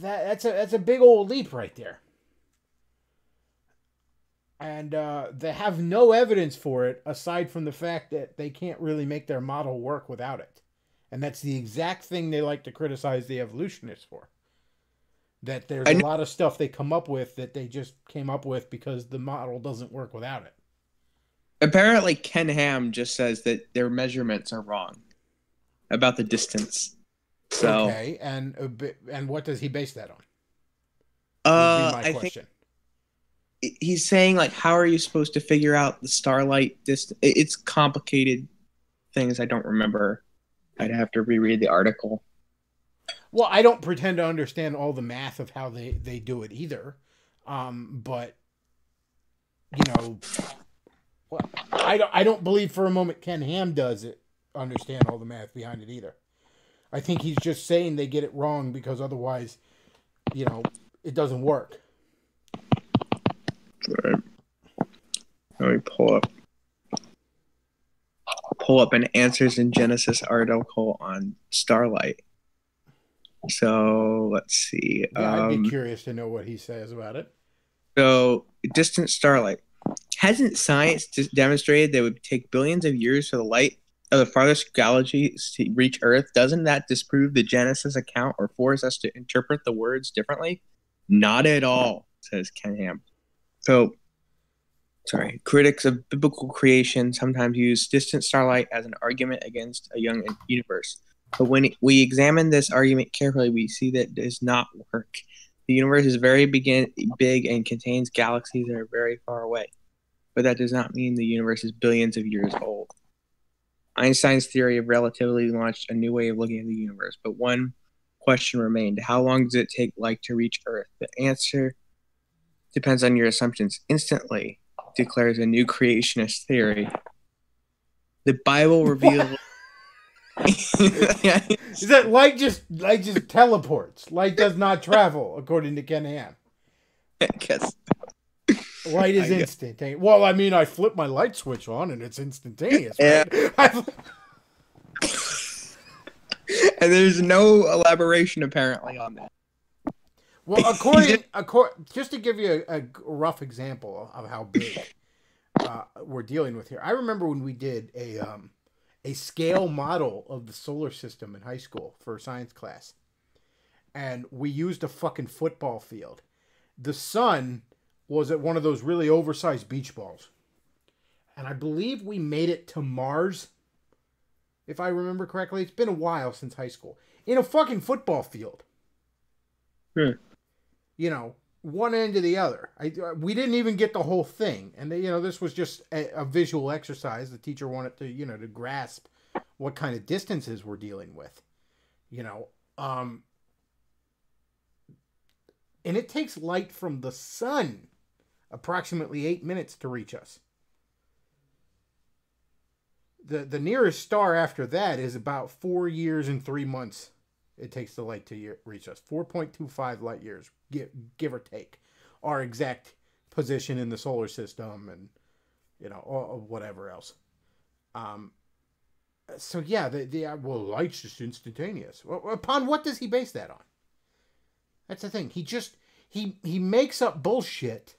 That's a big old leap right there. And they have no evidence for it aside from the fact that they can't really make their model work without it. And that's the exact thing they like to criticize the evolutionists for. That there's a lot of stuff they come up with that they just came up with because the model doesn't work without it. Apparently, Ken Ham just says that their measurements are wrong about the distance. So, okay, and what does he base that on? I think he's saying, like, how are you supposed to figure out the starlight distance? It's complicated things I don't remember. I'd have to reread the article. Well, I don't pretend to understand all the math of how they do it either. But, you know, well, I don't believe for a moment Ken Ham does understand all the math behind it either. I think he's just saying they get it wrong because otherwise, you know, it doesn't work. Right. Let me pull up an Answers in Genesis article on starlight. So let's see. Yeah, I'd be curious to know what he says about it. So distant starlight. Hasn't science demonstrated that it would take billions of years for the light of the farthest galaxies to reach Earth? Doesn't that disprove the Genesis account or force us to interpret the words differently? Not at all, says Ken Ham. So, critics of biblical creation sometimes use distant starlight as an argument against a young universe. But when we examine this argument carefully, we see that it does not work. The universe is very big and contains galaxies that are very far away. But that does not mean the universe is billions of years old. Einstein's theory of relativity launched a new way of looking at the universe, but one question remained. How long does it take light to reach Earth? The answer depends on your assumptions. Instantly. declares a new creationist theory. The Bible reveals. Is that light just teleports? Light does not travel, according to Ken Ham. I guess. Light is instantaneous. Well, I mean, I flip my light switch on and it's instantaneous. Yeah. Right? And there's no elaboration apparently on that. Well, just to give you a rough example of how big we're dealing with here, I remember when we did a scale model of the solar system in high school for a science class, and we used a fucking football field. The sun was at one of those really oversized beach balls, and I believe we made it to Mars, if I remember correctly. It's been a while since high school. In a fucking football field. You know, one end to the other. We didn't even get the whole thing. And, you know, this was just a visual exercise. The teacher wanted to, you know, to grasp what kind of distances we're dealing with. You know, and it takes light from the sun approximately 8 minutes to reach us. The nearest star after that is about 4 years and 3 months. It takes the light to reach us. 4.25 light years, give or take, our exact position in the solar system, and you know, or whatever else. So yeah, well, light's just instantaneous. Well, upon what does he base that on? That's the thing. He makes up bullshit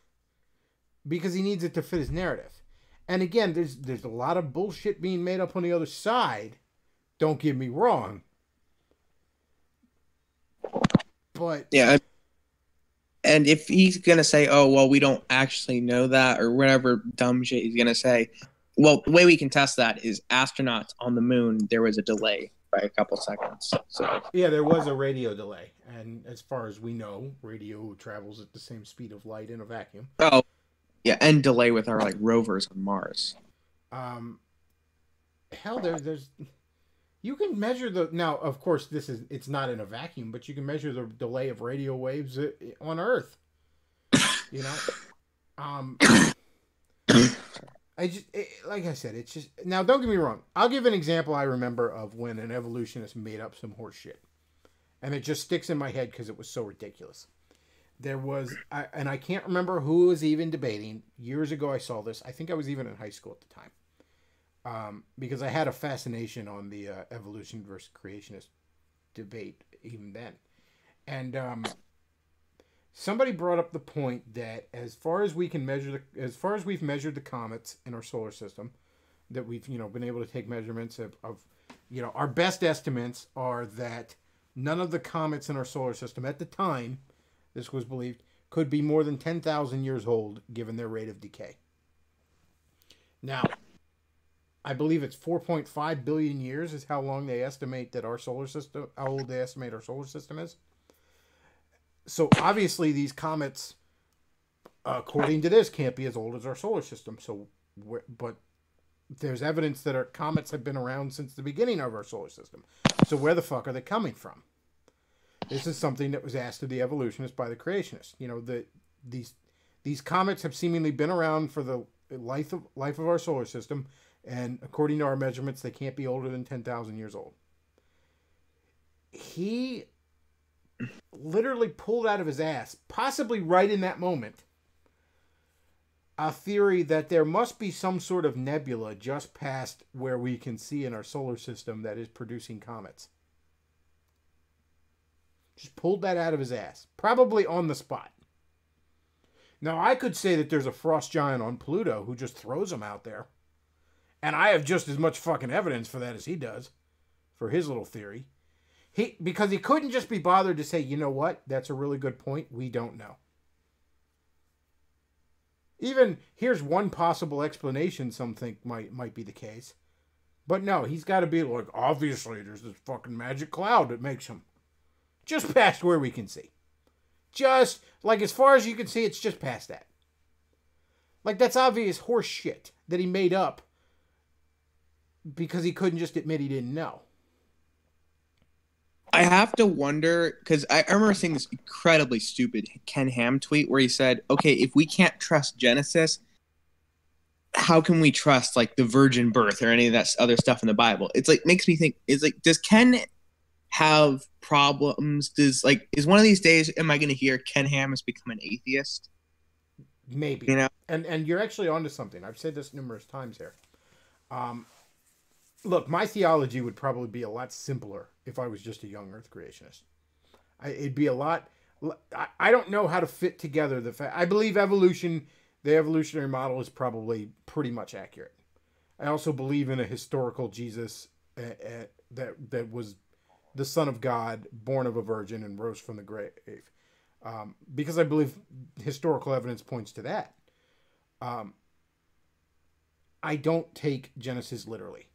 because he needs it to fit his narrative. And again, there's a lot of bullshit being made up on the other side. Don't get me wrong. But yeah, and if he's gonna say, "Oh, well, we don't actually know that," or whatever dumb shit he's gonna say, well, the way we can test that is astronauts on the moon. There was a delay by a couple seconds. So yeah, there was a radio delay, and as far as we know, radio travels at the same speed of light in a vacuum. Oh, yeah, and delay with our like rovers on Mars. Hell, there's. You can measure now, of course, it's not in a vacuum, but you can measure the delay of radio waves on Earth. You know, like I said, it's just, now don't get me wrong. I'll give an example I remember of when an evolutionist made up some horse shit, and it just sticks in my head because it was so ridiculous. There was, and I can't remember who was even debating. Years ago, I saw this. I think I was even in high school at the time. Because I had a fascination on the evolution versus creationist debate even then. And somebody brought up the point that as far as we've measured the comets in our solar system, that we've, you know, been able to take measurements of you know, our best estimates are that none of the comets in our solar system at the time, this was believed, could be more than 10,000 years old given their rate of decay. Now, I believe it's 4.5 billion years is how long they estimate that our solar system, how old they estimate our solar system is. So obviously these comets, according to this, can't be as old as our solar system. So, but there's evidence that our comets have been around since the beginning of our solar system. So where the fuck are they coming from? This is something that was asked of the evolutionists by the creationists. You know, these comets have seemingly been around for the life of our solar system. And according to our measurements, they can't be older than 10,000 years old. He literally pulled out of his ass, possibly right in that moment, a theory that there must be some sort of nebula just past where we can see in our solar system that is producing comets. Just pulled that out of his ass, probably on the spot. Now, I could say that there's a frost giant on Pluto who just throws them out there. And I have just as much fucking evidence for that as he does, for his little theory. Because he couldn't just be bothered to say, you know what, that's a really good point, we don't know. Even, here's one possible explanation some think might be the case. But no, he's got to be like, obviously there's this fucking magic cloud that makes him. Just past where we can see. Just, like as far as you can see, it's just past that. Like that's obvious horse shit that he made up. Because he couldn't just admit he didn't know. I have to wonder, because I remember seeing this incredibly stupid Ken Ham tweet where he said, okay, if we can't trust Genesis, how can we trust like the virgin birth or any of that other stuff in the Bible? It's like makes me think. It's like, does Ken have problems? Is one of these days am I going to hear Ken Ham has become an atheist? Maybe. You know, And you're actually onto something. I've said this numerous times here. Look, my theology would probably be a lot simpler if I was just a young Earth creationist. It'd be a lot. I don't know how to fit together the fact. I believe evolution, the evolutionary model, is probably pretty much accurate. I also believe in a historical Jesus that was the Son of God, born of a virgin, and rose from the grave. Because I believe historical evidence points to that. I don't take Genesis literally.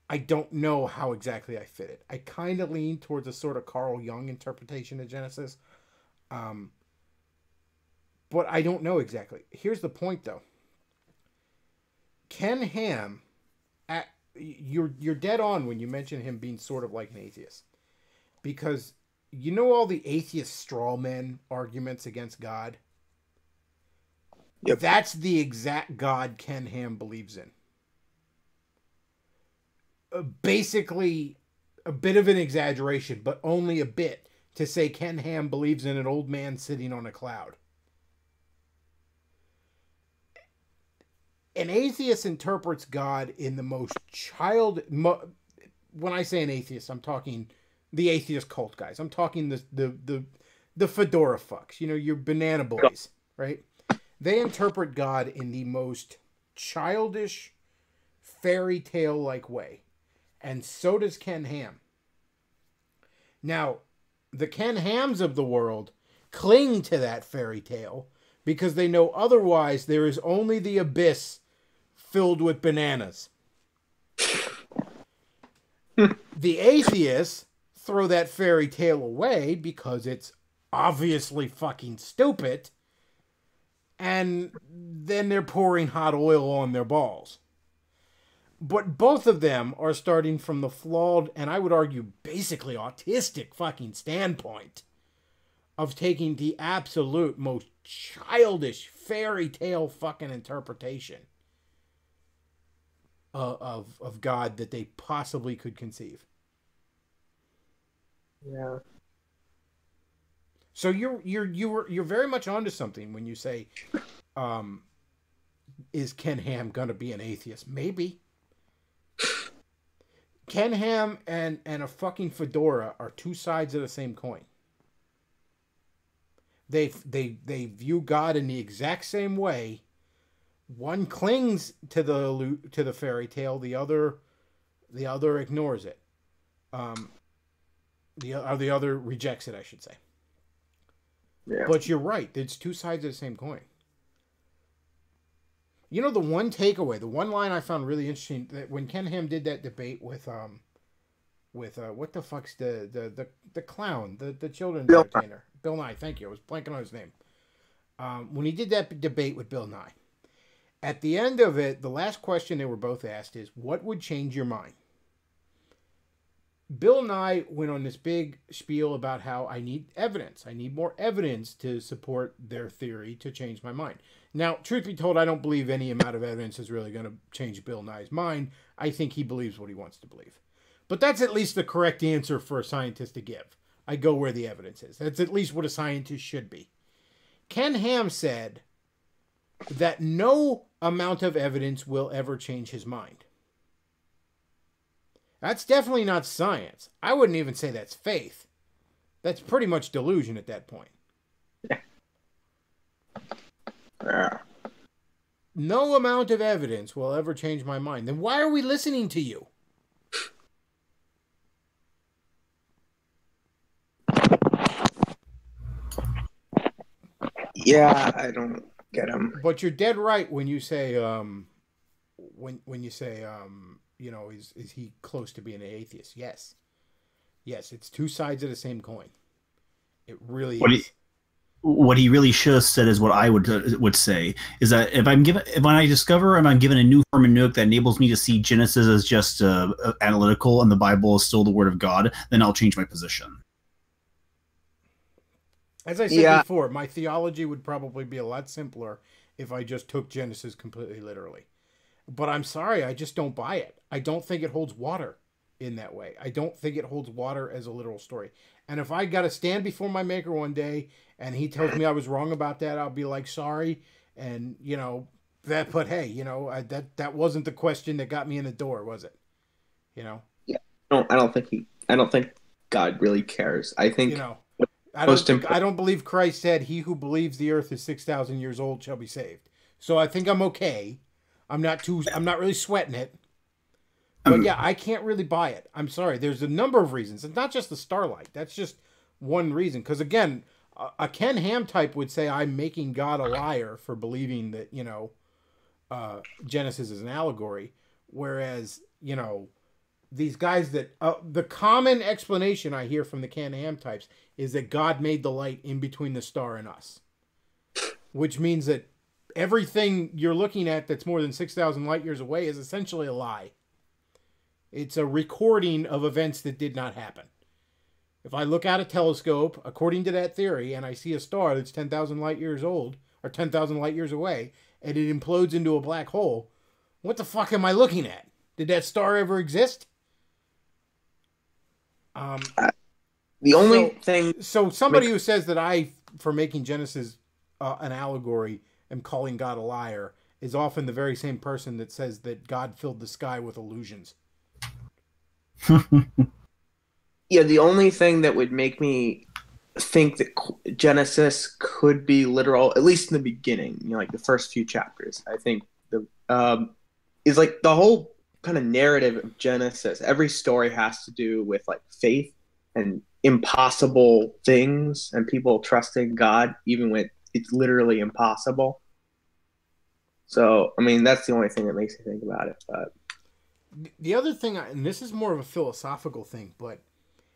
I don't know how exactly I fit it. I kind of lean towards a sort of Carl Jung interpretation of Genesis. But I don't know exactly. Here's the point, though. Ken Ham, you're dead on when you mention him being sort of like an atheist. Because you know all the atheist straw man arguments against God? Yep. That's the exact God Ken Ham believes in. Basically, a bit of an exaggeration, but only a bit, to say Ken Ham believes in an old man sitting on a cloud. An atheist interprets God in the most when I say an atheist, I'm talking the atheist cult guys. I'm talking the fedora fucks, your banana boys, right? They interpret God in the most childish, fairy tale like way. And so does Ken Ham. Now, the Ken Hams of the world cling to that fairy tale because they know otherwise there is only the abyss filled with bananas. The atheists throw that fairy tale away because it's obviously fucking stupid, and then they're pouring hot oil on their balls. But both of them are starting from the flawed, and I would argue basically autistic fucking standpoint of taking the absolute most childish fairy tale fucking interpretation of God that they possibly could conceive. Yeah. So you're very much onto something when you say, is Ken Ham gonna be an atheist? Maybe. Ken Ham and a fucking fedora are two sides of the same coin. They view God in the exact same way. One clings to the fairy tale, the other ignores it. The other rejects it, I should say. Yeah. But you're right. It's two sides of the same coin. You know, the one takeaway, the one line I found really interesting, that when Ken Ham did that debate with what the fuck's the clown, the children's entertainer, Bill Nye. Thank you. I was blanking on his name. When he did that debate with Bill Nye, at the end of it, the last question they were both asked is, "What would change your mind?" Bill Nye went on this big spiel about how I need evidence. I need more evidence to support their theory to change my mind. Now, truth be told, I don't believe any amount of evidence is really going to change Bill Nye's mind. I think he believes what he wants to believe. But that's at least the correct answer for a scientist to give. I go where the evidence is. That's at least what a scientist should be. Ken Ham said that no amount of evidence will ever change his mind. That's definitely not science. I wouldn't even say that's faith. That's pretty much delusion at that point. Yeah. No amount of evidence will ever change my mind. Then why are we listening to you? Yeah, I don't get him. But you're dead right when you say, is he close to being an atheist? Yes. Yes, it's two sides of the same coin. It really is. What he really should have said is what I would say is that when I discover I'm given a new hermeneutic that enables me to see Genesis as just analytical and the Bible is still the Word of God, then I'll change my position. As I said before, my theology would probably be a lot simpler if I just took Genesis completely literally. But I'm sorry, I just don't buy it. I don't think it holds water in that way. I don't think it holds water as a literal story. And if I got to stand before my maker one day and he tells me I was wrong about that, I'll be like, sorry. And, you know, but hey, you know, that wasn't the question that got me in the door, was it? You know? Yeah. I don't think God really cares. I think, you know, I don't believe Christ said, he who believes the earth is 6,000 years old shall be saved. So I think I'm okay. I'm not really sweating it. But yeah, I can't really buy it. I'm sorry. There's a number of reasons. It's not just the starlight. That's just one reason. Because again, a Ken Ham type would say I'm making God a liar for believing that, you know, Genesis is an allegory. Whereas, you know, these guys that the common explanation I hear from the Ken Ham types is that God made the light in between the star and us, which means that everything you're looking at that's more than 6,000 light years away is essentially a lie. It's a recording of events that did not happen. If I look at a telescope, according to that theory, and I see a star that's 10,000 light years old, or 10,000 light years away, and it implodes into a black hole, what the fuck am I looking at? Did that star ever exist? The only thing... So somebody who says that I, for making Genesis an allegory, am calling God a liar, is often the very same person that says that God filled the sky with illusions. Yeah, the only thing that would make me think that Genesis could be literal, at least in the beginning, you know, like the first few chapters, I think is like the whole kind of narrative of Genesis. Every story has to do with like faith and impossible things and people trusting God even when it's literally impossible. So, I mean, that's the only thing that makes me think about it. But the other thing, and this is more of a philosophical thing, but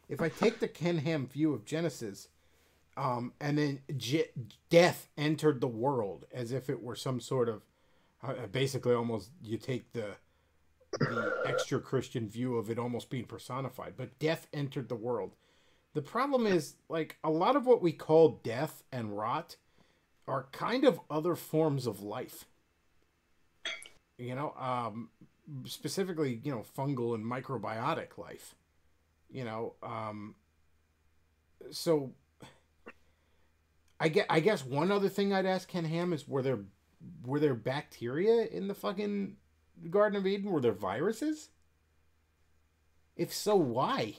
if I take the Ken Ham view of Genesis, and then death entered the world as if it were some sort of, basically almost you take the extra Christian view of it almost being personified, but death entered the world. The problem is, like, a lot of what we call death and rot are kind of other forms of life. You know, specifically, you know, fungal and microbiotic life. You know, so I guess one other thing I'd ask Ken Ham is, were there bacteria in the fucking Garden of Eden? Were there viruses? If so, why?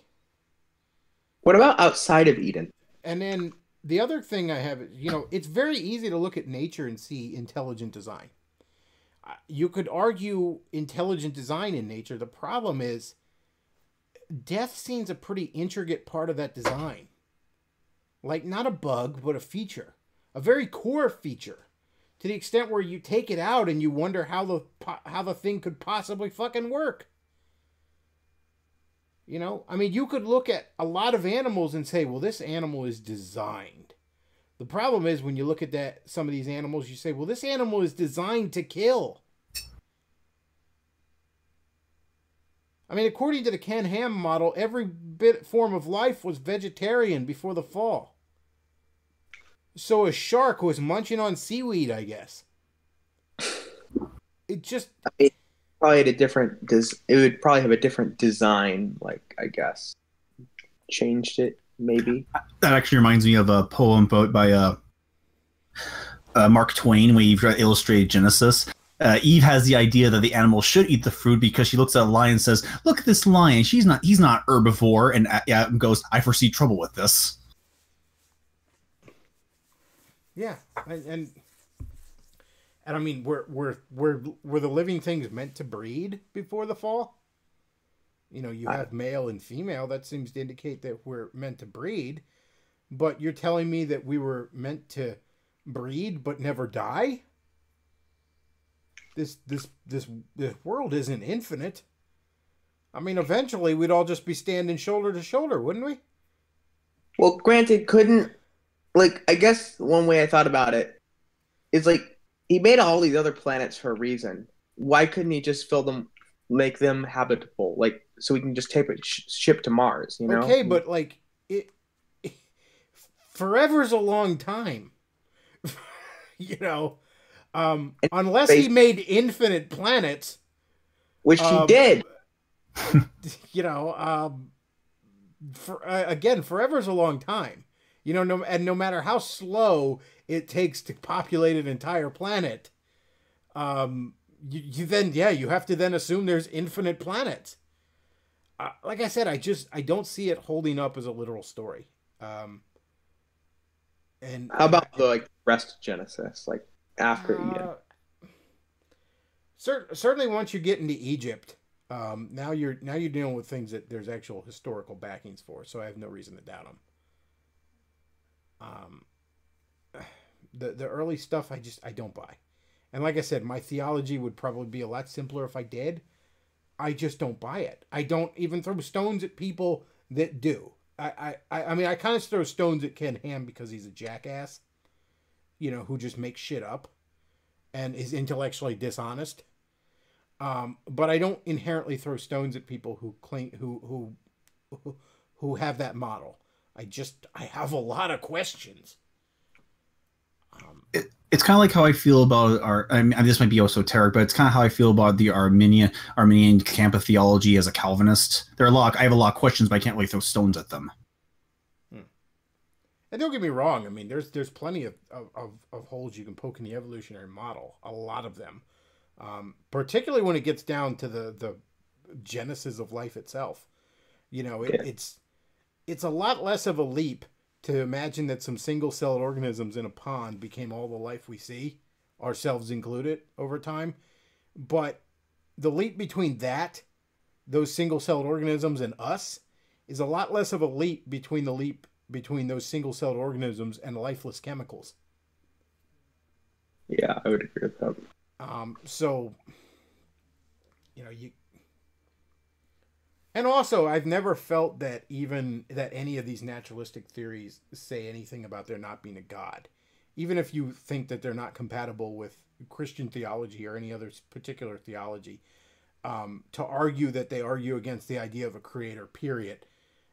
what about outside of Eden? And then the other thing I have is, you know, it's very easy to look at nature and see intelligent design. You could argue intelligent design in nature. The problem is death seems a pretty intricate part of that design. Like, not a bug, but a feature. A very core feature. To the extent where you take it out and you wonder how the thing could possibly fucking work. You know? I mean, you could look at a lot of animals and say, well, this animal is designed. The problem is when you look at some of these animals, you say, well, this animal is designed to kill. I mean, according to the Ken Ham model, every form of life was vegetarian before the fall. So a shark was munching on seaweed, I guess. It just... It probably had a different... It would probably have a different design, like, I guess. Changed it, maybe. That actually reminds me of a poem by Mark Twain, where you've illustrated Genesis. Eve has the idea that the animal should eat the fruit because she looks at a lion and says, "Look at this lion. He's not herbivore," and goes, "I foresee trouble with this." Yeah, and I mean, were the living things meant to breed before the fall? You know, you have male and female. That seems to indicate that we're meant to breed. But you're telling me that we were meant to breed but never die? This world isn't infinite. I mean, eventually we'd all just be standing shoulder to shoulder, wouldn't we? Well, granted, I guess one way I thought about it is, like, he made all these other planets for a reason. Why couldn't he just make them habitable, like, so we can just take a ship to Mars, you know? Okay, but, like, forever's a long time. You know? Unless he made infinite planets, which he did. you know, again, forever's a long time. You know, no matter how slow it takes to populate an entire planet, you then you have to then assume there's infinite planets. Like I said, I don't see it holding up as a literal story. And how about the rest of Genesis, like after Eden? Certainly, once you get into Egypt, now you're dealing with things that there's actual historical backings for. So I have no reason to doubt them. The early stuff I don't buy, and like I said, my theology would probably be a lot simpler if I did. I just don't buy it. I don't even throw stones at people that do. I mean, I kind of throw stones at Ken Ham because he's a jackass, you know, who just makes shit up and is intellectually dishonest. But I don't inherently throw stones at people who claim who have that model. I have a lot of questions. It's kind of like how I feel about I mean, this might be esoteric, but it's kind of how I feel about the Arminian camp of theology as a Calvinist. I have a lot of questions, but I can't really throw stones at them. And don't get me wrong. I mean, there's plenty of holes you can poke in the evolutionary model. A lot of them, particularly when it gets down to the genesis of life itself. You know, it's a lot less of a leap to imagine that some single-celled organisms in a pond became all the life we see, ourselves included, over time. But the leap between those single-celled organisms, and us is a lot less of a leap between those single-celled organisms and lifeless chemicals. Yeah, I would agree with that. So, you know, and also, I've never felt that any of these naturalistic theories say anything about there not being a God. Even if you think that they're not compatible with Christian theology or any other particular theology, to argue that they argue against the idea of a creator, period.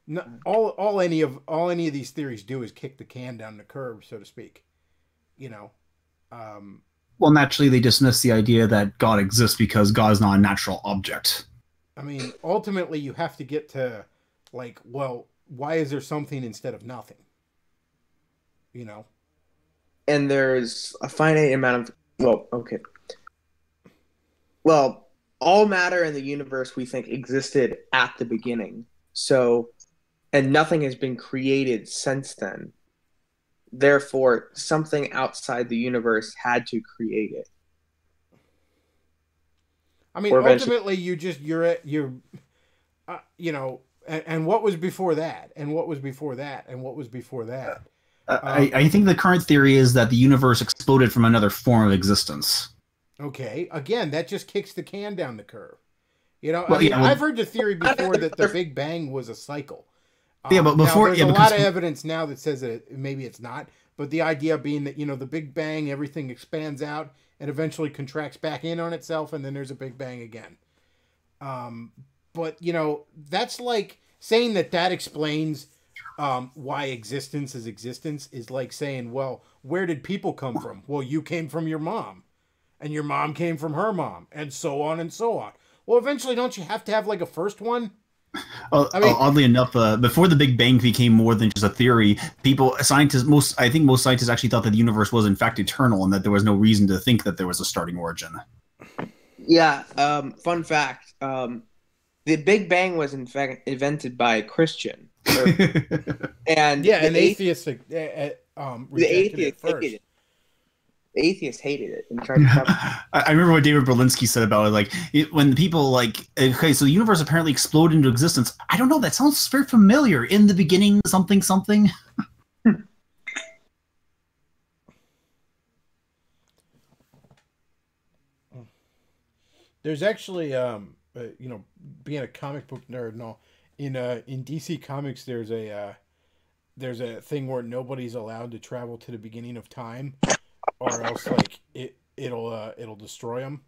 No, all any of these theories do is kick the can down the curb, so to speak. You know. Well, naturally, they dismiss the idea that God exists because God is not a natural object. I mean, ultimately, you have to get to, like, well, why is there something instead of nothing? You know? And there's a finite amount of... Well, okay. Well, all matter in the universe, we think, existed at the beginning. So, and nothing has been created since then. Therefore, something outside the universe had to create it. I mean, ultimately, you're you know, and what was before that, and what was before that, and what was before that. I think the current theory is that the universe exploded from another form of existence. Okay, again, that just kicks the can down the curve. You know, well, I've heard the theory before that the Big Bang was a cycle. Yeah, but before there's a lot of evidence now that says that maybe it's not. But the idea being that, you know, the Big Bang, everything expands out and eventually contracts back in on itself, and then there's a Big Bang again. But, you know, that's like saying that explains why existence is like saying, well, where did people come from? Well, you came from your mom, and your mom came from her mom, and so on and so on. Well, eventually, don't you have to have like a first one? I mean, oddly enough, before the Big Bang became more than just a theory, I think most scientists actually thought that the universe was in fact eternal and that there was no reason to think that there was a starting origin. Yeah, fun fact. The Big Bang was in fact invented by a Christian. And an atheist rejected it first. hated it. The atheists hated it and tried to stop it. I remember what David Berlinski said about it. Like, when people okay, so the universe apparently exploded into existence. I don't know. That sounds very familiar. In the beginning, something, something. There's actually, you know, being a comic book nerd and all, in DC Comics, there's a thing where nobody's allowed to travel to the beginning of time, or else like it'll destroy them.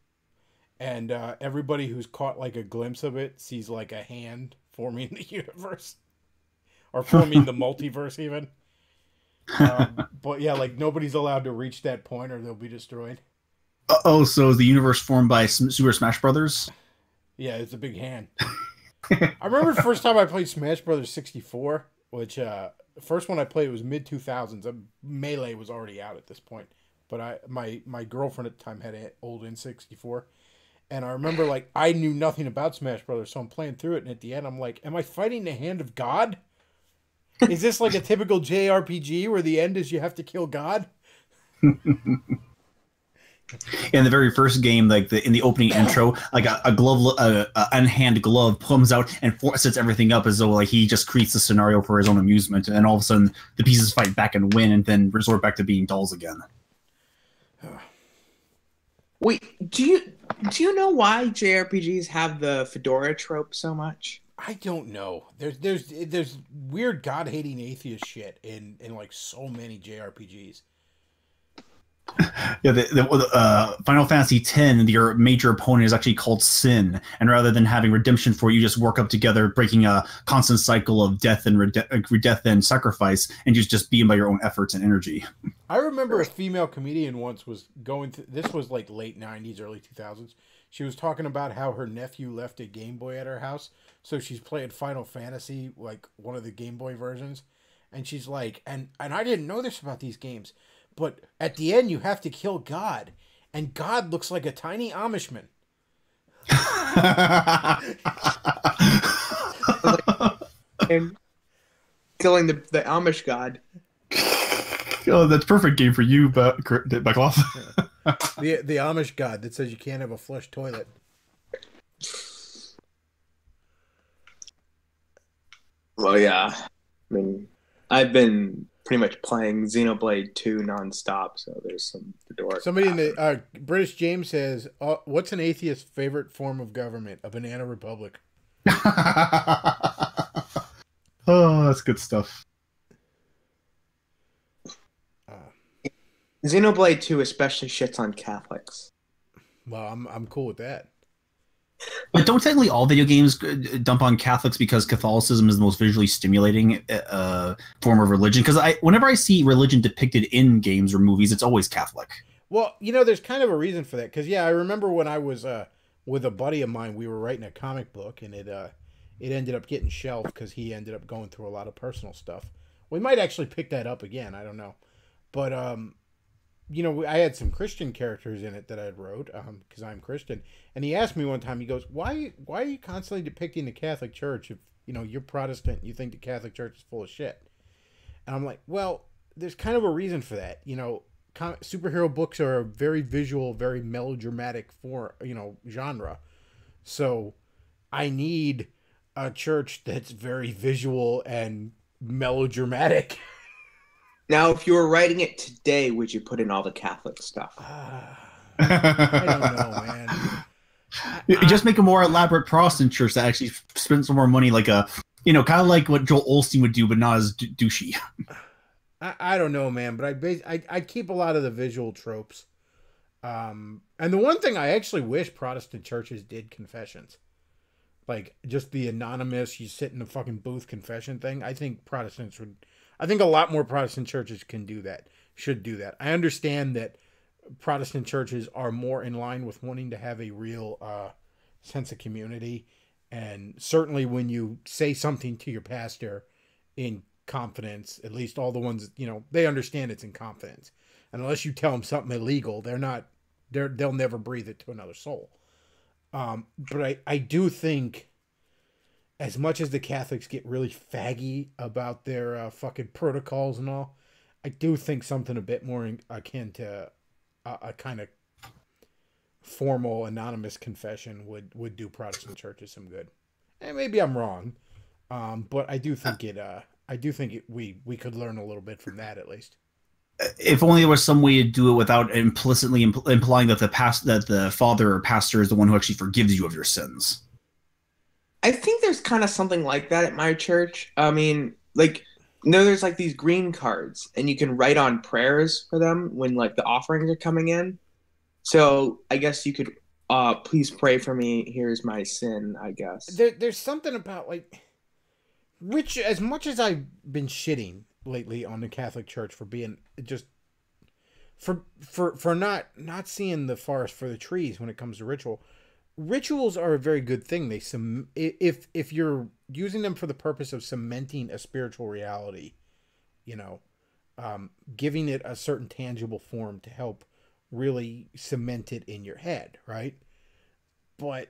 And everybody who's caught like a glimpse of it sees like a hand forming the universe, or forming the multiverse even. But yeah, like nobody's allowed to reach that point, or they'll be destroyed. Oh, so is the universe formed by Super Smash Brothers? Yeah, it's a big hand. I remember the first time I played Smash Brothers 64, which the first one I played was mid 2000s. Melee was already out at this point, but my girlfriend at the time had an old N64, and I remember like I knew nothing about Smash Brothers, so I'm playing through it, and at the end I'm like, "Am I fighting the hand of God? Is this like a typical JRPG where the end is you have to kill God?" In the very first game, like in the opening intro, like a glove, unhand glove comes out and sets everything up as though like he just creates the scenario for his own amusement, and all of a sudden the pieces fight back and win, and then resort back to being dolls again. Wait, do you know why JRPGs have the fedora trope so much? I don't know. There's weird God hating atheist shit in like so many JRPGs. Yeah, the Final Fantasy X, your major opponent is actually called Sin, and rather than having redemption for you, just work up together, breaking a constant cycle of death and death and sacrifice, and just being by your own efforts and energy. I remember a female comedian once was going to, this was like late 90s, early 2000s. She was talking about how her nephew left a Game Boy at her house, so she's playing Final Fantasy, like one of the Game Boy versions, and she's like, and I didn't know this about these games, but at the end you have to kill God, and God looks like a tiny Amishman. And killing the Amish god. Oh, that's perfect game for you, Bechtloff. The Amish god that says you can't have a flush toilet. Well, yeah. I mean, I've been pretty much playing Xenoblade 2 nonstop, so there's some fedora. Somebody in the British James says, "What's an atheist's favorite form of government? A banana republic." Oh, that's good stuff. Xenoblade 2 especially shits on Catholics. Well, I'm cool with that. But don't technically all video games dump on Catholics because Catholicism is the most visually stimulating form of religion? Because whenever I see religion depicted in games or movies, it's always Catholic. Well, there's kind of a reason for that. Because, yeah, I remember when I was with a buddy of mine, we were writing a comic book, and it ended up getting shelved because he ended up going through a lot of personal stuff. We might actually pick that up again. I don't know. But, I had some Christian characters in it that I wrote because I'm Christian. And he asked me one time, he goes, why are you constantly depicting the Catholic Church if, you're Protestant and you think the Catholic Church is full of shit? And I'm like, well, there's kind of a reason for that. Superhero books are a very visual, very melodramatic genre. So I need a church that's very visual and melodramatic. Now, if you were writing it today, would you put in all the Catholic stuff? I don't know, man. Just make a more elaborate Protestant church that actually spends some more money, like kind of like what Joel Osteen would do, but not as douchey. I don't know, man, but I keep a lot of the visual tropes. And the one thing I actually wish Protestant churches did confessions. Like, just the anonymous, you sit in the fucking booth confession thing. I think a lot more Protestant churches can do that, should do that. I understand that Protestant churches are more in line with wanting to have a real sense of community. And certainly when you say something to your pastor in confidence, at least all the ones, they understand it's in confidence. And unless you tell them something illegal, they'll never breathe it to another soul. But I do think, as much as the Catholics get really faggy about their fucking protocols and all, I do think something a bit more akin to a kind of formal anonymous confession would do Protestant churches some good. And maybe I'm wrong, but I do think we could learn a little bit from that at least. If only there was some way to do it without implicitly implying that the father or pastor is the one who actually forgives you of your sins. I think there's kind of something like that at my church. I mean, there's like these green cards, and you can write on prayers for them when like the offerings are coming in. So I guess you could, please pray for me. Here's my sin, I guess. There's something about which, as much as I've been shitting lately on the Catholic Church for being just for not seeing the forest for the trees when it comes to rituals are a very good thing. If you're using them for the purpose of cementing a spiritual reality, you know, giving it a certain tangible form to help really cement it in your head, right? But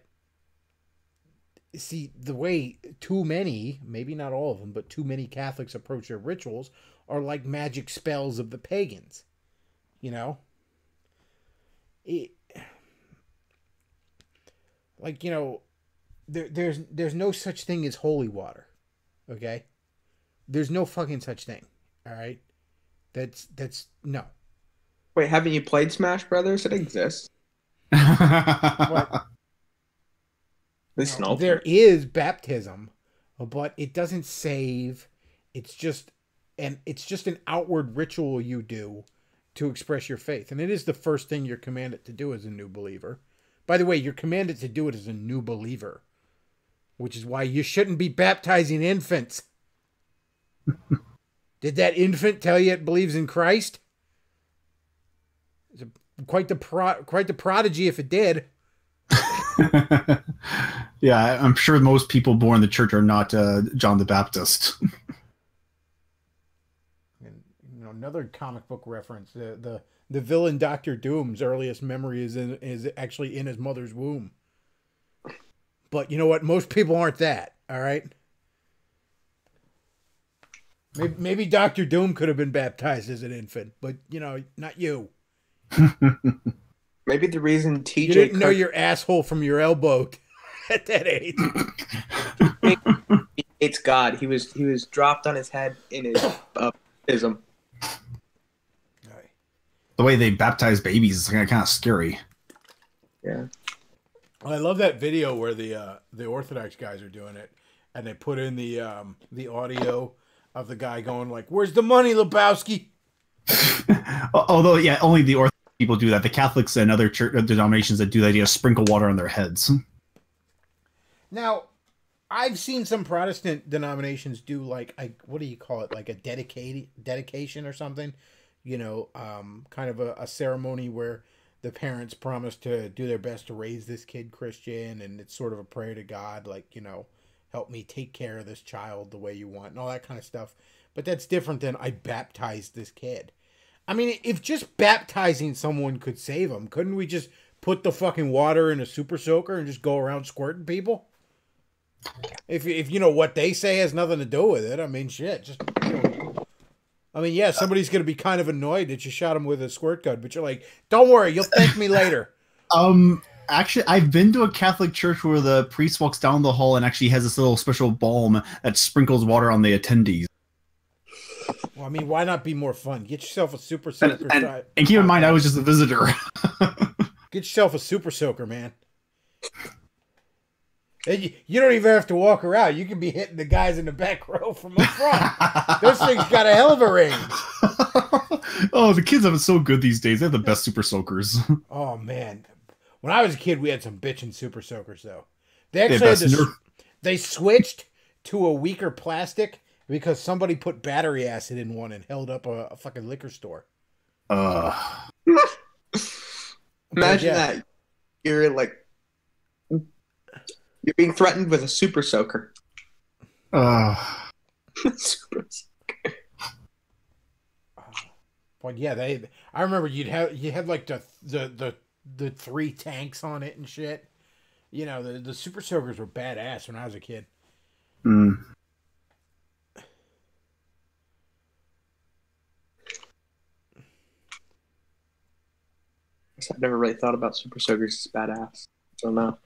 see, the way too many, maybe not all of them, but too many Catholics approach their rituals are like magic spells of the pagans, you know? Like, you know, there's no such thing as holy water, okay? There's no fucking such thing, all right? That's no. Wait, haven't you played Smash Brothers? It exists. What? Listen, There is baptism, but it doesn't save. It's just an outward ritual you do to express your faith, and it is the first thing you're commanded to do as a new believer. By the way, you're commanded to do it as a new believer, which is why you shouldn't be baptizing infants. Did that infant tell you it believes in Christ? It's quite the prodigy if it did. Yeah, I'm sure most people born in the church are not John the Baptist. And, you know, another comic book reference: the villain Doctor Doom's earliest memory is actually in his mother's womb. But you know what? Most people aren't that. All right. Maybe Doctor Doom could have been baptized as an infant, but you know, not you. Maybe the reason TJ You didn't know your asshole from your elbow at that age. It's God. He was dropped on his head in his baptism. The way they baptize babies is kind of scary. Yeah. Well, I love that video where the Orthodox guys are doing it, and they put in the audio of the guy going like, "Where's the money, Lebowski?" Although, yeah, only the Orthodox people do that. The Catholics and other church denominations that do that, sprinkle water on their heads. Now, I've seen some Protestant denominations do like, what do you call it? Like a dedication or something. You know, kind of a ceremony where the parents promise to do their best to raise this kid Christian, and it's sort of a prayer to God, like, you know, help me take care of this child the way you want, and all that kind of stuff. But that's different than I baptized this kid. I mean, if just baptizing someone could save them, couldn't we just put the fucking water in a super soaker and just go around squirting people? If you know what they say has nothing to do with it, I mean, shit, just... You know, I mean, yeah, somebody's going to be kind of annoyed that you shot him with a squirt gun, but you're like, don't worry, you'll thank me later. Actually, I've been to a Catholic church where the priest walks down the hall and actually has this little special balm that sprinkles water on the attendees. Well, I mean, why not be more fun? Get yourself a super soaker. And keep in mind, I was just a visitor. Get yourself a super soaker, man. And you don't even have to walk around. You can be hitting the guys in the back row from up front. Those things got a hell of a range. Oh, the kids have it so good these days. They have the best super soakers. Oh, man. When I was a kid, we had some bitchin' super soakers, though. They actually they switched to a weaker plastic because somebody put battery acid in one and held up a fucking liquor store. Imagine that. You're like... You're being threatened with a super soaker. Super soaker. Well, yeah, I remember you had like the 3 tanks on it and shit. You know, the super soakers were badass when I was a kid. Mm. I've never really thought about super soakers as badass. I don't know.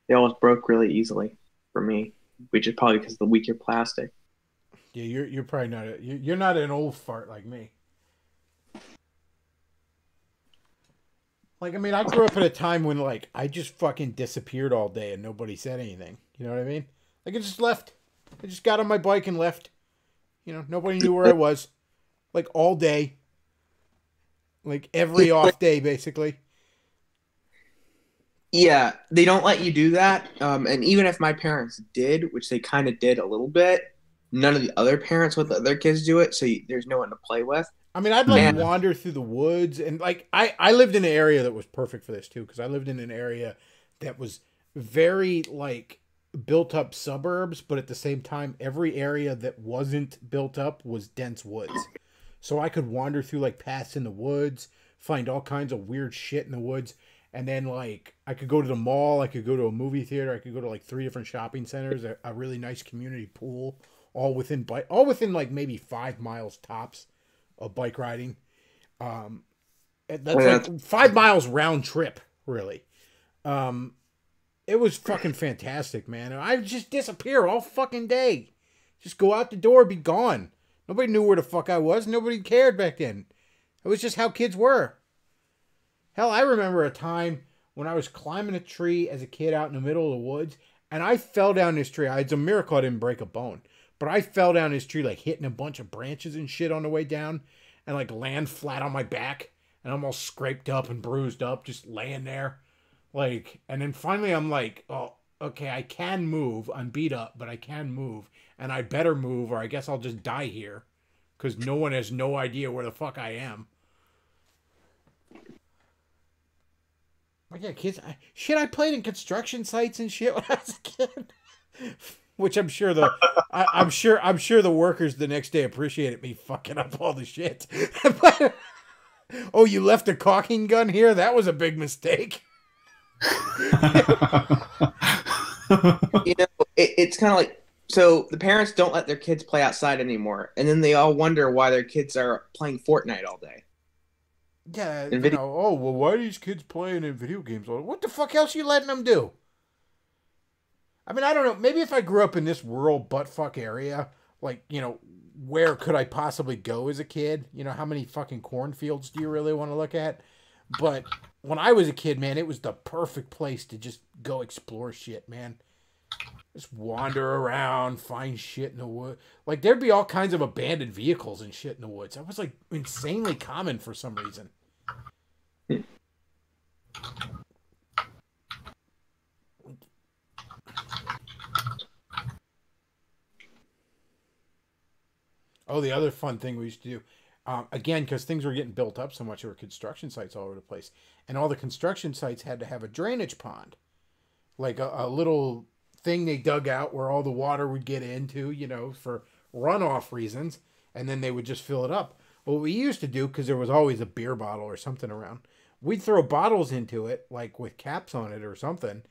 They always broke really easily for me, which is probably because of the weaker plastic. Yeah, you're probably not you're not an old fart like me. Like, I mean, I grew up at a time when, like, I just fucking disappeared all day and nobody said anything. You know what I mean? Like, I just left. I just got on my bike and left. You know, nobody knew where I was. Like, all day. Like, every off day, basically. Yeah, they don't let you do that. And even if my parents did, which they kind of did a little bit, none of the other parents with their kids do it, so there's no one to play with. I mean, I'd like wander through the woods, and like I lived in an area that was perfect for this too, because I lived in an area that was very like built up suburbs, but at the same time, every area that wasn't built up was dense woods. So I could wander through like paths in the woods, find all kinds of weird shit in the woods, and then like I could go to the mall, I could go to a movie theater, I could go to like 3 different shopping centers, a really nice community pool, all within like maybe 5 miles tops of bike riding. That's like 5 miles round trip, really. It was fucking fantastic, man. And I would just disappear all fucking day. Just go out the door, be gone. Nobody knew where the fuck I was. Nobody cared back then. It was just how kids were. Hell, I remember a time when I was climbing a tree as a kid out in the middle of the woods, and I fell down this tree. It's a miracle I didn't break a bone. But I fell down this tree, like hitting a bunch of branches and shit on the way down, and like land flat on my back, and I'm all scraped up and bruised up, just laying there. Like, and then finally I'm like, oh, okay, I can move. I'm beat up, but I can move. And I better move, or I guess I'll just die here. Because no one has no idea where the fuck I am. Like, yeah, kids, I played in construction sites and shit when I was a kid. Which I'm sure I'm sure the workers the next day appreciated me fucking up all the shit. Oh, you left a caulking gun here? That was a big mistake. It's kind of like, so the parents don't let their kids play outside anymore, and then they all wonder why their kids are playing Fortnite all day. Yeah, oh, well, why are these kids playing in video games all day? What the fuck else are you letting them do? I mean, I don't know. Maybe if I grew up in this rural buttfuck area, like, where could I possibly go as a kid? How many fucking cornfields do you really want to look at? But when I was a kid, man, it was the perfect place to just go explore shit, man. Just wander around, find shit in the woods. Like, there'd be all kinds of abandoned vehicles and shit in the woods. That was, like, insanely common for some reason. Oh, the other fun thing we used to do, again, because things were getting built up so much, there were construction sites all over the place. And all the construction sites had to have a drainage pond. Like a little thing they dug out where all the water would get into, for runoff reasons. And then they would just fill it up. What we used to do, because there was always a beer bottle or something around, we'd throw bottles into it, like with caps on it or something.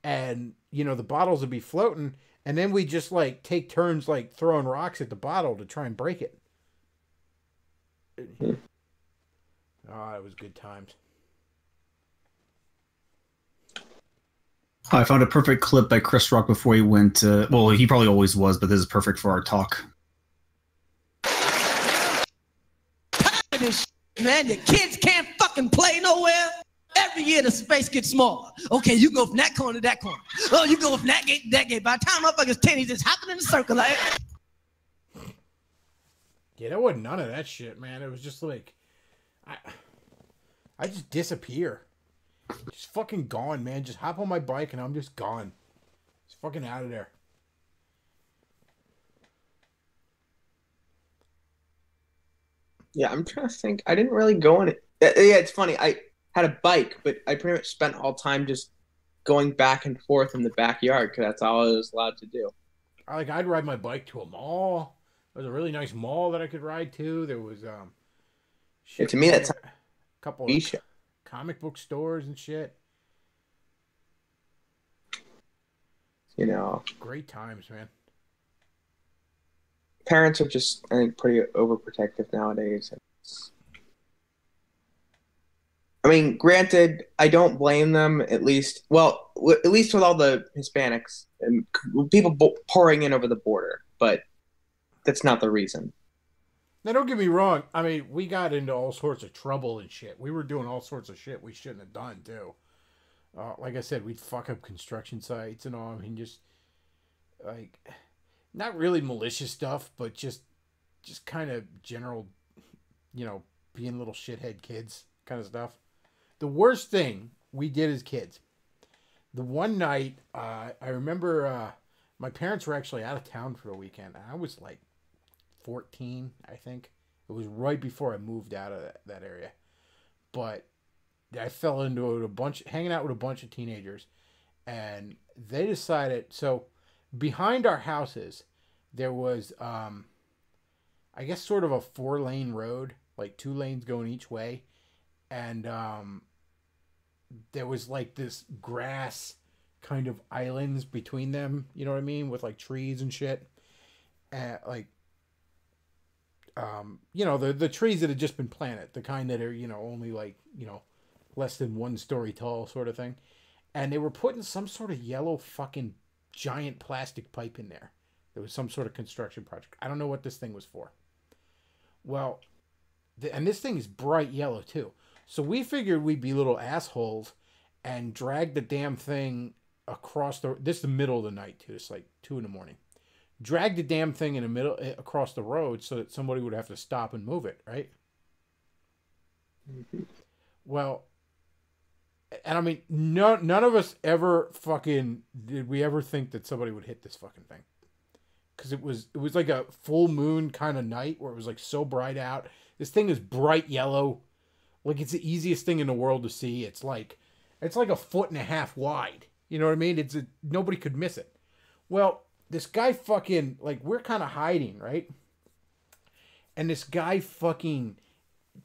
And, the bottles would be floating. And then we just like take turns like throwing rocks at the bottle to try and break it. Oh, it was good times. I found a perfect clip by Chris Rock before he went. Well, he probably always was, but this is perfect for our talk. Man, your kids can't fucking play nowhere. Every year the space gets smaller. Okay, you go from that corner to that corner. Oh, you go from that gate to that gate. By the time motherfuckers 10, he's just hopping in a circle like. Yeah, there wasn't none of that shit, man. It was just like, I just disappear. Just fucking gone, man. Just hop on my bike and I'm just gone. Just fucking out of there. Yeah, I'm trying to think. I didn't really go in it. Yeah, it's funny. I had a bike, but I pretty much spent all time just going back and forth in the backyard because that's all I was allowed to do. I'd ride my bike to a mall. There was a really nice mall that I could ride to. There was shit, to me that's a couple of comic book stores and shit. Great times, man. Parents are just, I think, pretty overprotective nowadays. I mean, granted, I don't blame them. At least with all the Hispanics and people pouring in over the border, but that's not the reason. Now, don't get me wrong. I mean, we got into all sorts of trouble and shit. We were doing all sorts of shit we shouldn't have done, too. Like I said, we'd fuck up construction sites and all. I mean, just, like, not really malicious stuff, but just kind of general, being little shithead kids kind of stuff. The worst thing we did as kids, the one night, I remember my parents were actually out of town for a weekend. I was like 14, I think. It was right before I moved out of that area. But I fell into hanging out with a bunch of teenagers, and they decided, so behind our houses, there was, I guess sort of a 4-lane road, like 2 lanes going each way. And, there was like this grass kind of islands between them, you know what I mean? With like trees and shit. And like, you know, the trees that had just been planted, the kind that are, you know, only like, you know, less than 1 story tall sort of thing. And they were putting some sort of yellow fucking giant plastic pipe in there. There was some sort of construction project. I don't know what this thing was for. Well, and this thing is bright yellow too. So we figured we'd be little assholes and drag the damn thing across this is the middle of the night too. It's like 2 a.m. Drag the damn thing in the middle across the road so that somebody would have to stop and move it, right? Mm-hmm. Well, and I mean, none of us ever did we ever think that somebody would hit this fucking thing. Because it was like a full moon kind of night where it was like so bright out. This thing is bright yellow. Like it's the easiest thing in the world to see. It's like a 1.5 feet wide. You know what I mean? Nobody could miss it. Well, this guy fucking, like, we're kind of hiding, right? And this guy fucking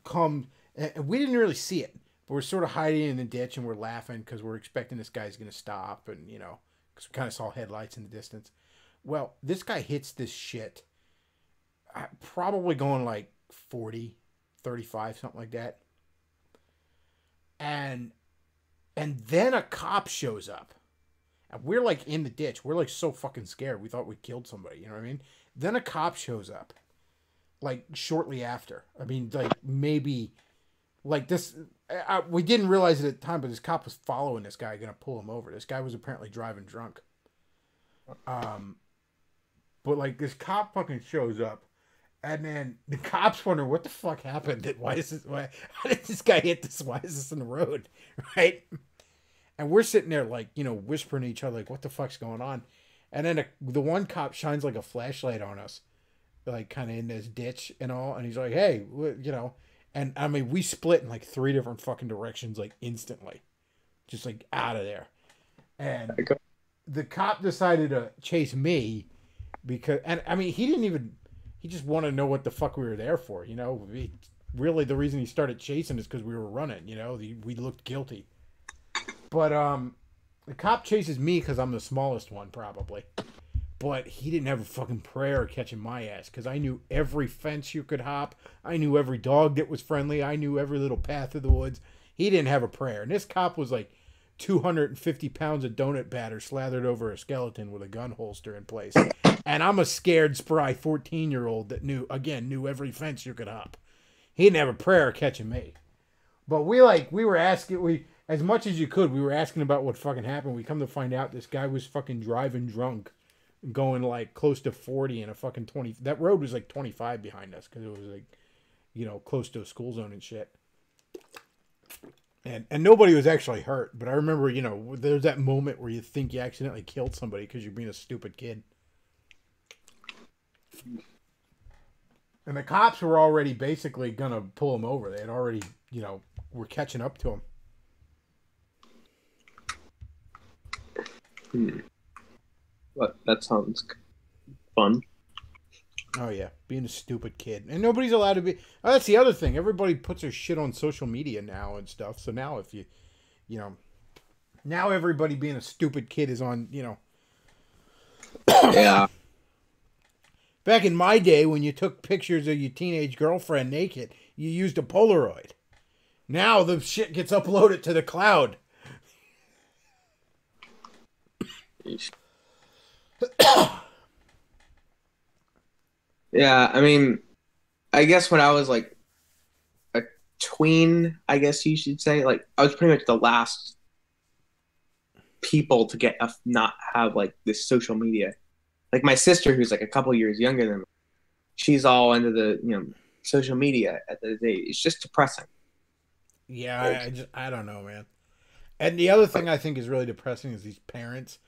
comes, and we didn't really see it. But we're sort of hiding in the ditch and we're laughing because we're expecting this guy's going to stop. And, you know, because we kind of saw headlights in the distance. Well, this guy hits this shit. Probably going like 40, 35, something like that. And then a cop shows up. And we're like in the ditch. We're like so fucking scared. We thought we killed somebody. You know what I mean? Then a cop shows up. Like shortly after. I mean, like maybe like this. We didn't realize it at the time, but this cop was following this guy, going to pull him over. This guy was apparently driving drunk. But like this cop fucking shows up. And then the cops wonder what the fuck happened. Why did this guy hit this? Why is this in the road? Right? And we're sitting there like, you know, whispering to each other like, what the fuck's going on? And then the one cop shines like a flashlight on us, like kind of in this ditch and all. And he's like, hey, you know, and I mean, we split in like 3 different fucking directions, like instantly, just like out of there. And the cop decided to chase me because, and I mean, he just wanted to know what the fuck we were there for, you know? Really, the reason he started chasing is because we were running, you know? We looked guilty. But the cop chases me because I'm the smallest one, probably. But he didn't have a fucking prayer catching my ass because I knew every fence you could hop. I knew every dog that was friendly. I knew every little path through the woods. He didn't have a prayer. And this cop was like 250 pounds of donut batter slathered over a skeleton with a gun holster in place. And I'm a scared, spry 14-year-old that knew every fence you could hop. He didn't have a prayer catching me. But we were asking, as much as you could, we were asking about what fucking happened. We come to find out this guy was fucking driving drunk, going like close to 40 in a fucking 20. That road was like 25 behind us because it was like, you know, close to a school zone and shit. And nobody was actually hurt. But I remember, you know, there's that moment where you think you accidentally killed somebody because you're being a stupid kid. And the cops were already basically gonna pull him over. They had already, you know, were catching up to him. But that sounds fun. Oh yeah, being a stupid kid, and nobody's allowed to be. Oh, that's the other thing. Everybody puts their shit on social media now and stuff. So now, if you know, now everybody being a stupid kid is on. You know. Yeah. Back in my day, when you took pictures of your teenage girlfriend naked, you used a Polaroid. Now the shit gets uploaded to the cloud. Yeah, I mean, I guess when I was like a tween, I guess you should say, like I was pretty much the last people to not have like this social media. Like my sister, who's like a couple years younger than me, she's all into the, you know, social media at the day. It's just depressing. Yeah, I don't know, man. And the other thing I think is really depressing is these parents,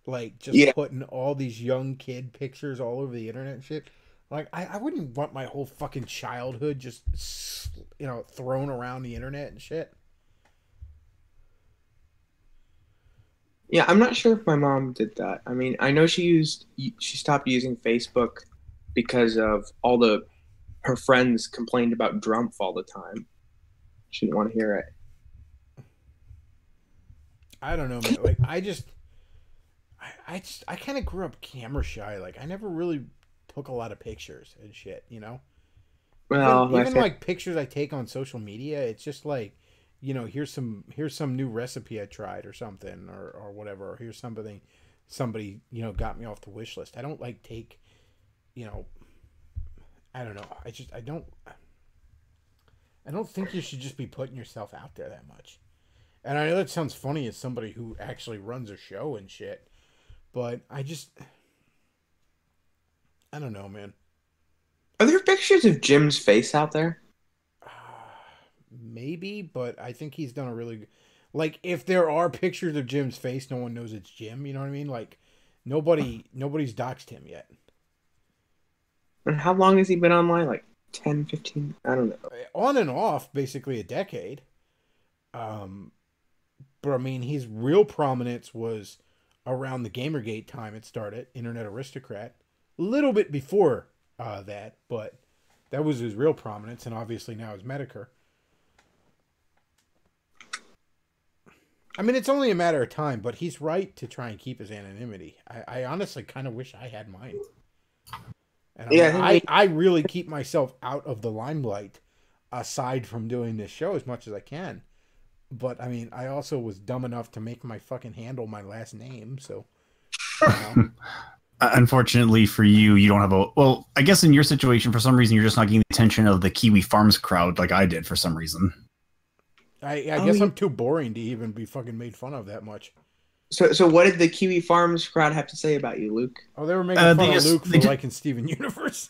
like, just putting all these young kid pictures all over the internet and shit. Like, I wouldn't want my whole fucking childhood just, thrown around the internet and shit. Yeah, I'm not sure if my mom did that. I mean, I know she stopped using Facebook because of her friends complained about Drumpf all the time. She didn't want to hear it. I don't know, man. Like, I kind of grew up camera shy. Like, I never really took a lot of pictures and shit, you know? Well, even like pictures I take on social media, it's just like, here's some new recipe I tried or something or whatever. Or here's somebody, got me off the wish list. I don't like take, I don't know. I don't think you should just be putting yourself out there that much. And I know that sounds funny as somebody who actually runs a show and shit, but I don't know, man. Are there pictures of Jim's face out there? Maybe, but I think he's done a really like, if there are pictures of Jim's face, no one knows it's Jim, you know what I mean? Like, nobody's doxed him yet. And how long has he been online? Like 10, 15? I don't know. On and off, basically a decade. But I mean, his real prominence was around the Gamergate time it started, Internet Aristocrat. A little bit before that, but that was his real prominence, and obviously now is Medicare. I mean, it's only a matter of time, but he's right to try and keep his anonymity. I honestly kind of wish I had mine. And I really keep myself out of the limelight, aside from doing this show as much as I can. But, I mean, I also was dumb enough to make my fucking handle my last name, so... Unfortunately for you, you don't have a... Well, I guess in your situation, for some reason, you're just not getting the attention of the Kiwi Farms crowd like I did for some reason. I guess I'm too boring to even be fucking made fun of that much. So what did the Kiwi Farms crowd have to say about you, Luke? Oh, they were making fun of Luke for liking Steven Universe.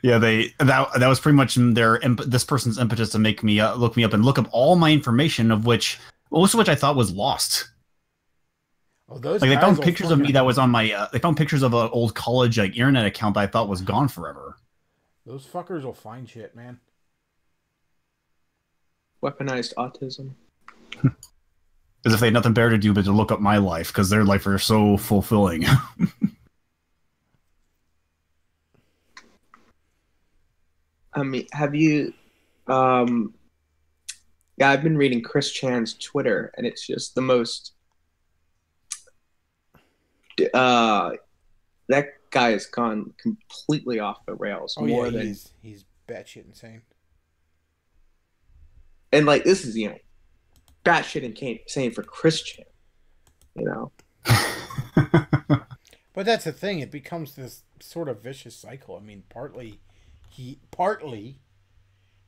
Yeah, that was pretty much this person's impetus to make me look me up and look up all my information, most of which I thought was lost. Oh, those like, they found pictures of me that was on my. They found pictures of an old college internet account that I thought was gone forever. Those fuckers will find shit, man. Weaponized autism. As if they had nothing better to do but to look up my life, because their life are so fulfilling. I mean, have you... yeah, I've been reading Chris Chan's Twitter, and it's just the most... that guy has gone completely off the rails. Oh, more yeah, than... he's batshit insane. And, like, this is, batshit insane for Chris Chan, But that's the thing. It becomes this sort of vicious cycle. I mean, partly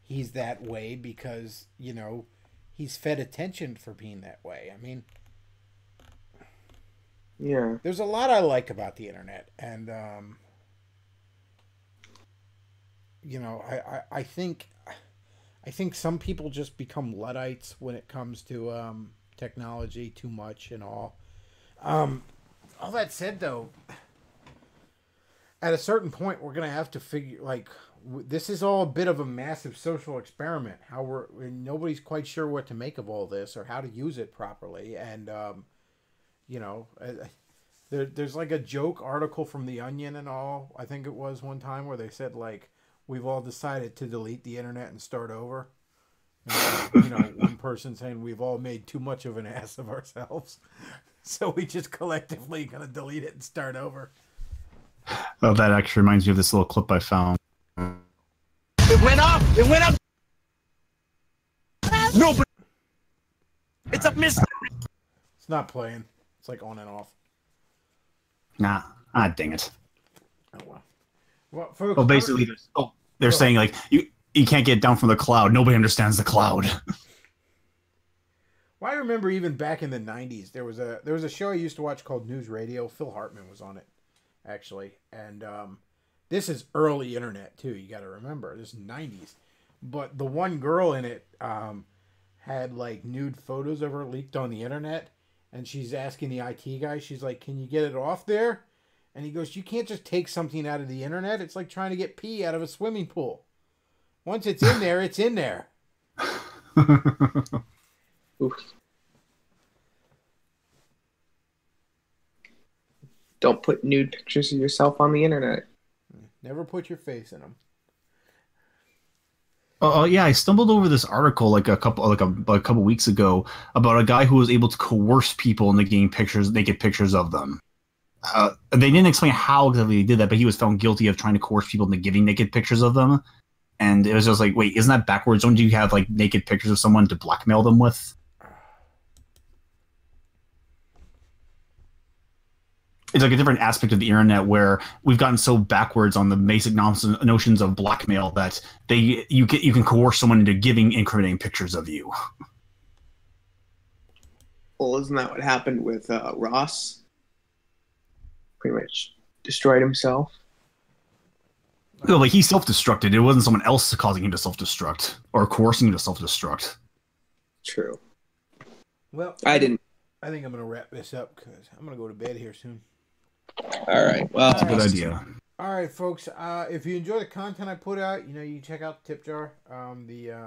he's that way because, he's fed attention for being that way. I mean, yeah. There's a lot I like about the internet, and I think some people just become Luddites when it comes to technology too much and all. All that said, though, at a certain point, we're gonna have to figure, this is all a bit of a massive social experiment. Nobody's quite sure what to make of all this or how to use it properly, and there's like a joke article from The Onion and all. I think it was one time where they said we've all decided to delete the internet and start over. And, one person saying we've all made too much of an ass of ourselves, so we just collectively gonna delete it and start over. Oh, that actually reminds me of this little clip I found. It went up. No, but it's a mystery. It's not playing. It's like on and off. Nah, dang it. Oh well. Well, folks. Well, basically, they're saying you can't get down from the cloud. Nobody understands the cloud. Well, I remember even back in the 90s, there was a show I used to watch called News Radio. Phil Hartman was on it, actually. And this is early internet, too. You got to remember. This is 90s. But the one girl in it had, nude photos of her leaked on the internet. And she's asking the IT guy, she's like, can you get it off there? And he goes, you can't just take something out of the internet. It's like trying to get pee out of a swimming pool. Once it's in there, it's in there. Oof. Don't put nude pictures of yourself on the internet. Never put your face in them. Oh yeah, I stumbled over this article like a couple weeks ago about a guy who was able to coerce people into getting naked pictures of them. They didn't explain how exactly he did that, but he was found guilty of trying to coerce people into giving naked pictures of them. And it was just like, wait, isn't that backwards? Don't you have like naked pictures of someone to blackmail them with? It's like a different aspect of the internet where we've gotten so backwards on the basic notions of blackmail that you can coerce someone into giving incriminating pictures of you. Well, isn't that what happened with Ross? Pretty much destroyed himself. No, like he self-destructed. It wasn't someone else causing him to self-destruct or coercing him to self-destruct. True. Well, I think I'm going to wrap this up because I'm going to go to bed here soon. All right. Well, That's a good idea. All right, folks. If you enjoy the content I put out, you can check out the tip jar, PayPal,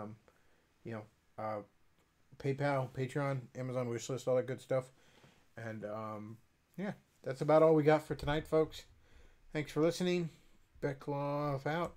Patreon, Amazon wishlist, all that good stuff. And yeah, that's about all we got for tonight, folks. Thanks for listening. Bechtloff out.